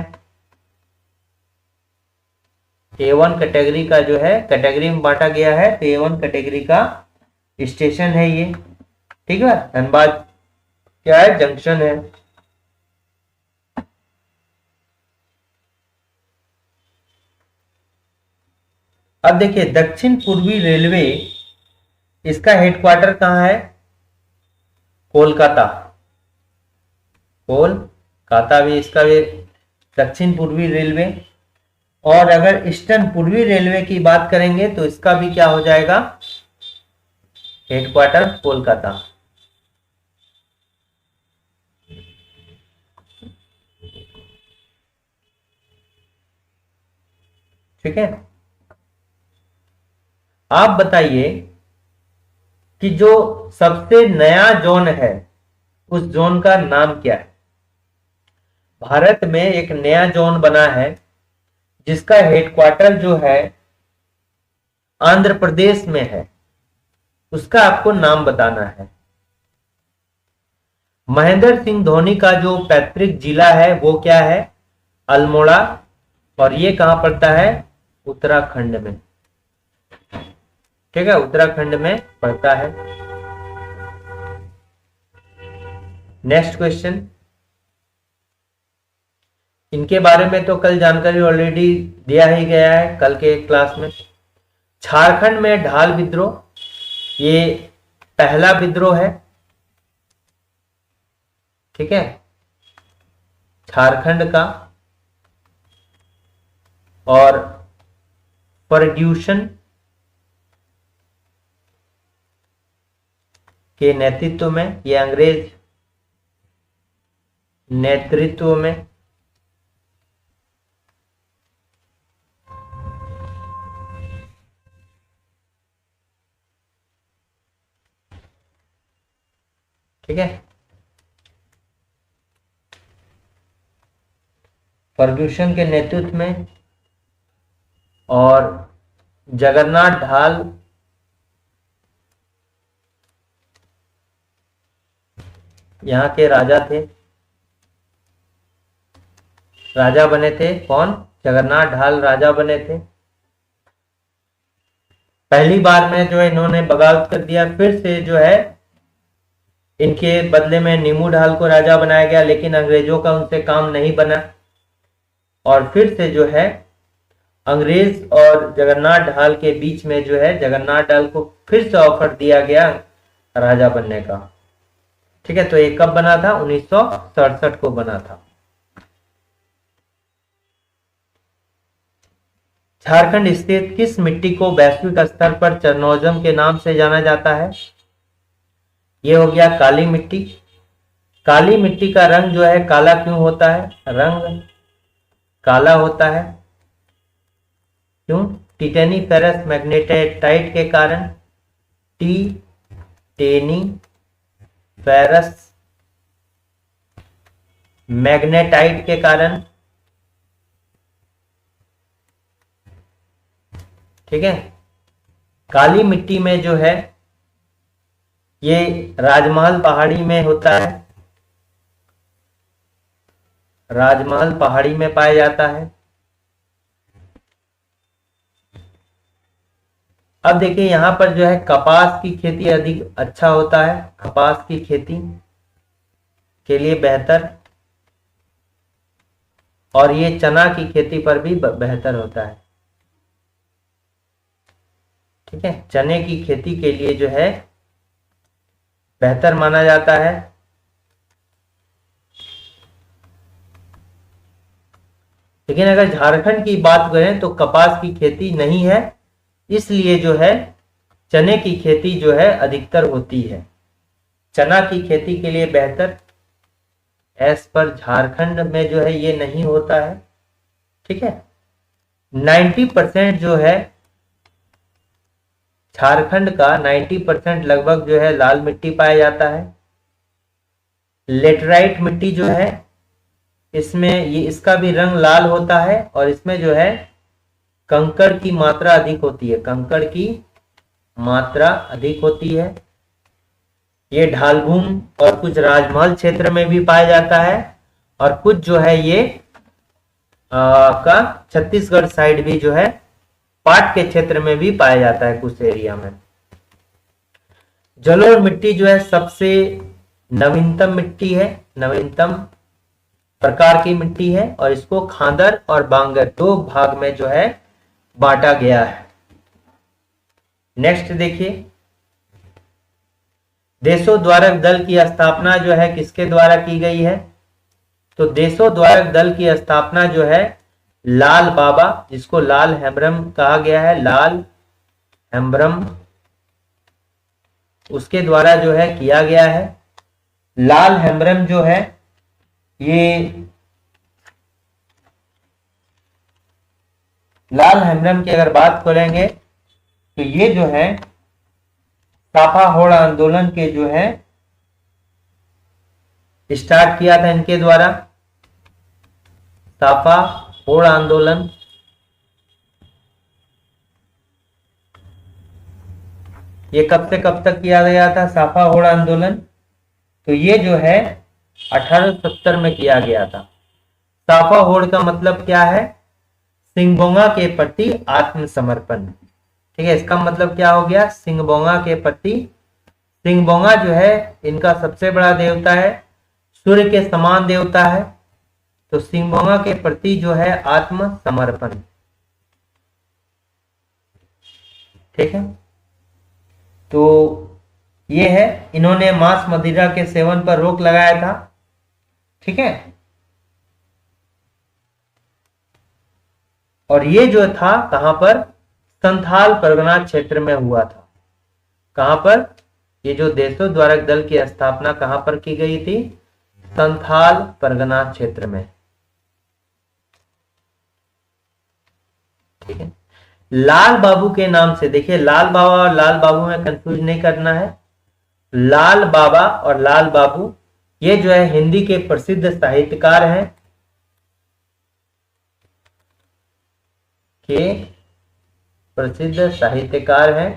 S1: A1 कैटेगरी का जो है कैटेगरी में बांटा गया है, तो A1 कैटेगरी का स्टेशन है ये, ठीक है। धनबाद क्या है? जंक्शन है। अब देखिए दक्षिण पूर्वी रेलवे, इसका हेडक्वार्टर कहाँ है? कोलकाता, कोलकाता भी इसका भी दक्षिण पूर्वी रेलवे। और अगर ईस्टर्न पूर्वी रेलवे की बात करेंगे तो इसका भी क्या हो जाएगा? हेडक्वार्टर कोलकाता, ठीक है। आप बताइए कि जो सबसे नया जोन है उस जोन का नाम क्या है? भारत में एक नया जोन बना है जिसका हेडक्वार्टर जो है आंध्र प्रदेश में है, उसका आपको नाम बताना है। महेंद्र सिंह धोनी का जो पैतृक जिला है वो क्या है? अल्मोड़ा, और ये कहां पड़ता है? उत्तराखंड में। ठीक है, उत्तराखंड में पड़ता है। नेक्स्ट क्वेश्चन, इनके बारे में तो कल जानकारी ऑलरेडी दिया ही गया है कल के क्लास में। झारखंड में ढाल विद्रोह, ये पहला विद्रोह है। ठीक है, झारखंड का। और फर्ग्यूसन के नेतृत्व में, ये अंग्रेज नेतृत्व में ठीक है, फर्ग्यूसन के नेतृत्व में। और जगन्नाथ ढाल यहाँ के राजा थे, राजा बने थे। कौन? जगन्नाथ ढाल राजा बने थे। पहली बार में जो है इन्होंने बगावत कर दिया, फिर से जो है इनके बदले में नीमू ढाल को राजा बनाया गया, लेकिन अंग्रेजों का उनसे काम नहीं बना। और फिर से जो है अंग्रेज और जगन्नाथ ढाल के बीच में जो है जगन्नाथ ढाल को फिर से ऑफर दिया गया राजा बनने का। ठीक है, तो ये कब बना था? 1967 को बना था। झारखंड स्थित किस मिट्टी को वैश्विक स्तर पर चरनोजम के नाम से जाना जाता है? ये हो गया काली मिट्टी। काली मिट्टी का रंग जो है काला क्यों होता है? रंग काला होता है क्यों? टिटेनी फेरस मैग्नेटाइट के कारण। टेनी फेरस मैग्नेटाइट के कारण। ठीक है, काली मिट्टी में जो है ये राजमहल पहाड़ी में होता है, राजमहल पहाड़ी में पाया जाता है। अब देखिए यहां पर जो है कपास की खेती अधिक अच्छा होता है, कपास की खेती के लिए बेहतर। और ये चना की खेती पर भी बेहतर होता है। ठीक है, चने की खेती के लिए जो है बेहतर माना जाता है। लेकिन अगर झारखंड की बात करें तो कपास की खेती नहीं है, इसलिए जो है चने की खेती जो है अधिकतर होती है। चना की खेती के लिए बेहतर, एस पर झारखंड में जो है ये नहीं होता है। ठीक है, 90% जो है झारखंड का 90% लगभग जो है लाल मिट्टी पाया जाता है। लेटराइट मिट्टी जो है इसमें ये इसका भी रंग लाल होता है, और इसमें जो है कंकड़ की मात्रा अधिक होती है, कंकड़ की मात्रा अधिक होती है। ये ढालभूम और कुछ राजमहल क्षेत्र में भी पाया जाता है, और कुछ जो है ये का छत्तीसगढ़ साइड भी जो है पाट के क्षेत्र में भी पाया जाता है कुछ एरिया में। जलोढ़ मिट्टी जो है सबसे नवीनतम मिट्टी है, नवीनतम प्रकार की मिट्टी है, और इसको खादर और बांगर दो भाग में जो है बांटा गया है। नेक्स्ट देखिए, देशोद्धारक दल की स्थापना जो है किसके द्वारा की गई है? तो देशोद्धारक दल की स्थापना जो है लाल बाबा, जिसको लाल हेम्ब्रम कहा गया है, लाल हेम्ब्रम, उसके द्वारा जो है किया गया है। लाल हेम्ब्रम जो है ये लाल हेम्ब्रम की अगर बात करेंगे तो ये जो है साफा होड़ आंदोलन के जो है स्टार्ट किया था इनके द्वारा। साफा होड़ आंदोलन ये कब से कब तक किया गया था? साफा होड़ आंदोलन तो ये जो है 1870 में किया गया था। साफा होड़ का मतलब क्या है? सिंगबोंगा के प्रति आत्मसमर्पण। ठीक है, इसका मतलब क्या हो गया? सिंगबोंगा के प्रति। सिंगबोंगा जो है इनका सबसे बड़ा देवता है, सूर्य के समान देवता है। तो सिंगबोंगा के प्रति जो है आत्मसमर्पण। ठीक है, तो ये है, इन्होंने मांस मदिरा के सेवन पर रोक लगाया था। ठीक है, और ये जो था कहां पर? संथाल परगना क्षेत्र में हुआ था। कहां पर? ये जो देशोद्धारक दल की स्थापना कहां पर की गई थी? संथाल परगना क्षेत्र में। ठीक है, लाल बाबू के नाम से, देखिए लाल बाबा और लाल बाबू में कंफ्यूज नहीं करना है। लाल बाबा और लाल बाबू ये जो है हिंदी के प्रसिद्ध साहित्यकार हैं, के प्रसिद्ध साहित्यकार हैं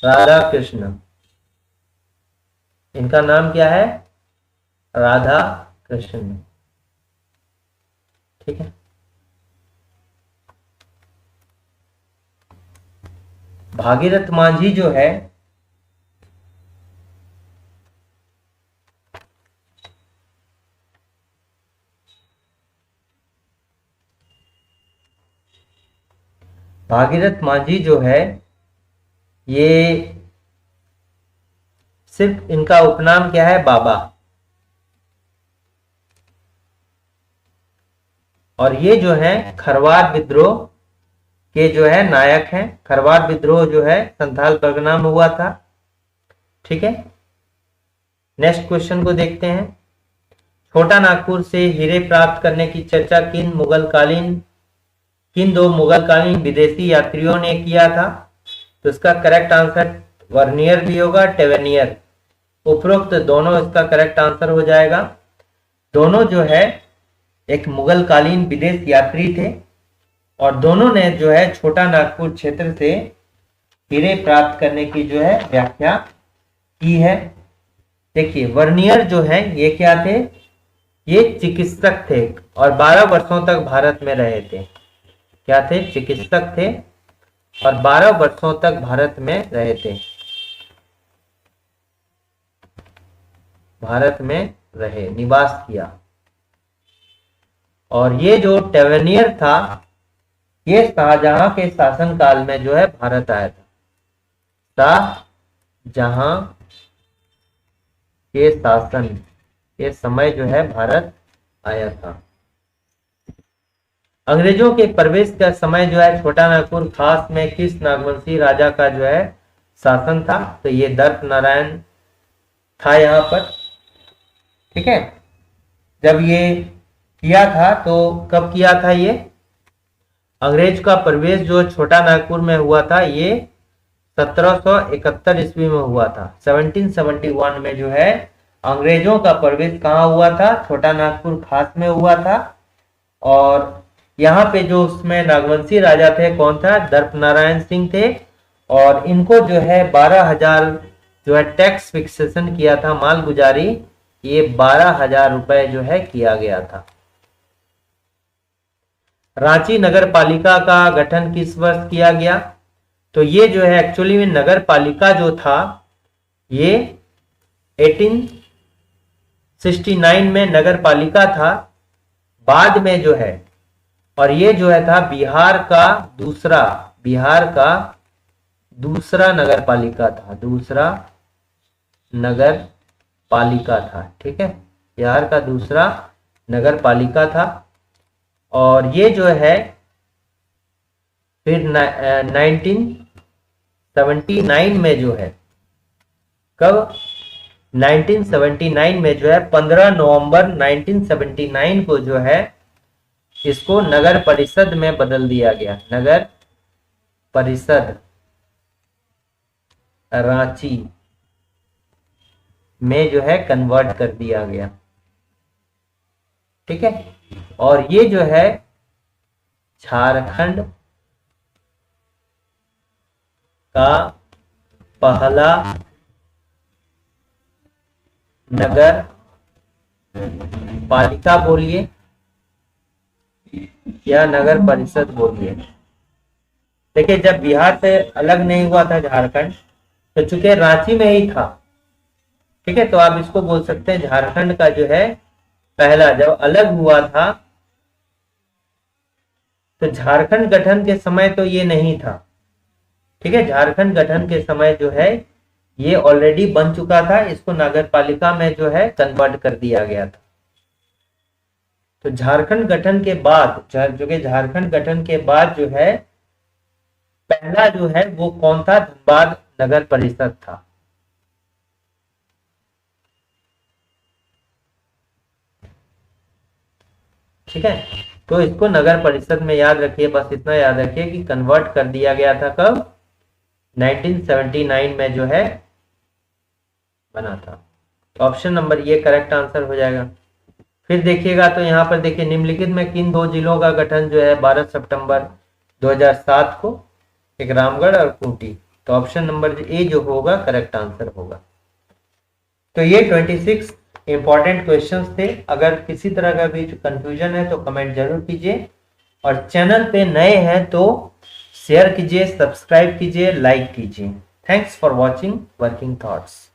S1: राधा कृष्ण। इनका नाम क्या है? राधा कृष्ण। ठीक है, भागीरथ मांझी जो है भागीरथ मांझी जो है ये सिर्फ इनका उपनाम क्या है? बाबा। और ये जो है खरवार विद्रोह के जो है नायक हैं। खरवार विद्रोह जो है संथाल परगना में हुआ था। ठीक है, नेक्स्ट क्वेश्चन को देखते हैं। छोटा नागपुर से हीरे प्राप्त करने की चर्चा किन दो मुगलकालीन विदेशी यात्रियों ने किया था? तो इसका करेक्ट आंसर वर्नियर भी होगा, टेवेनियर। उपरोक्त दोनों इसका करेक्ट आंसर हो जाएगा। दोनों जो है एक मुगलकालीन विदेश यात्री थे और दोनों ने जो है छोटा नागपुर क्षेत्र से हीरे प्राप्त करने की जो है व्याख्या की है। देखिए वर्नियर जो है ये क्या थे? ये चिकित्सक थे और 12 वर्षों तक भारत में रहे थे। क्या थे? चिकित्सक थे और 12 वर्षों तक भारत में रहे थे। भारत में रहे, निवास किया। और ये जो टेवेनियर था ये शाहजहां के शासनकाल में जो है भारत आया था। शाहजहां के शासन के समय जो है भारत आया था। अंग्रेजों के प्रवेश का समय जो है छोटा नागपुर खास में किस नागवंशी राजा का जो है शासन था? तो ये दर्प नारायण था यहाँ पर। ठीक है, जब ये किया था तो कब किया था? ये अंग्रेज का प्रवेश जो छोटा नागपुर में हुआ था ये 1771 ईस्वी में हुआ था। 1771 में जो है अंग्रेजों का प्रवेश कहाँ हुआ था? छोटा नागपुर खास में हुआ था। और यहाँ पे जो उसमें नागवंशी राजा थे कौन था? दर्प नारायण सिंह थे। और इनको जो है 12,000 जो है टैक्स फिक्सेशन किया था, माल गुजारी, ये 12,000 रुपए जो है किया गया था। रांची नगर पालिका का गठन किस वर्ष किया गया? तो ये जो है एक्चुअली में नगर पालिका जो था ये 1869 में नगर पालिका था, बाद में जो है, और ये जो है था बिहार का दूसरा नगर पालिका था। दूसरा नगर पालिका था। ठीक है, बिहार का दूसरा नगर पालिका था। और ये जो है फिर 1979 में जो है, कब? 1979 में जो है 15 नवंबर 1979 को जो है इसको नगर परिषद में बदल दिया गया। नगर परिषद रांची में जो है कन्वर्ट कर दिया गया। ठीक है, और ये जो है झारखंड का पहला नगर पालिका बोलिए या नगर परिषद बोलिए। देखिए, जब बिहार से अलग नहीं हुआ था झारखंड, तो चूंकि रांची में ही था, ठीक है, तो आप इसको बोल सकते हैं झारखंड का जो है पहला, जब अलग हुआ था तो झारखंड गठन के समय तो ये नहीं था, ठीक है, झारखंड गठन के समय जो है ये ऑलरेडी बन चुका था, इसको नगर पालिका में जो है कन्वर्ट कर दिया गया था। तो झारखंड गठन के बाद, जो कि झारखंड गठन के बाद जो है पहला जो है वो कौन था, धनबाद नगर परिषद था। ठीक है, तो इसको नगर परिषद में याद रखिए, बस इतना याद रखिए कि कन्वर्ट कर दिया गया था कब, 1979 में जो है बना था। तो ऑप्शन नंबर ये करेक्ट आंसर हो जाएगा। फिर देखिएगा तो यहाँ पर देखिए, निम्नलिखित में किन दो जिलों का गठन जो है 12 सितंबर 2007 को, एक रामगढ़ और खूंटी। तो ऑप्शन नंबर ए जो होगा करेक्ट आंसर होगा। तो ये 26 इंपॉर्टेंट क्वेश्चंस थे। अगर किसी तरह का भी कंफ्यूजन है तो कमेंट जरूर कीजिए, और चैनल पे नए हैं तो शेयर कीजिए, सब्सक्राइब कीजिए, लाइक कीजिए। Thanks for watching working thoughts.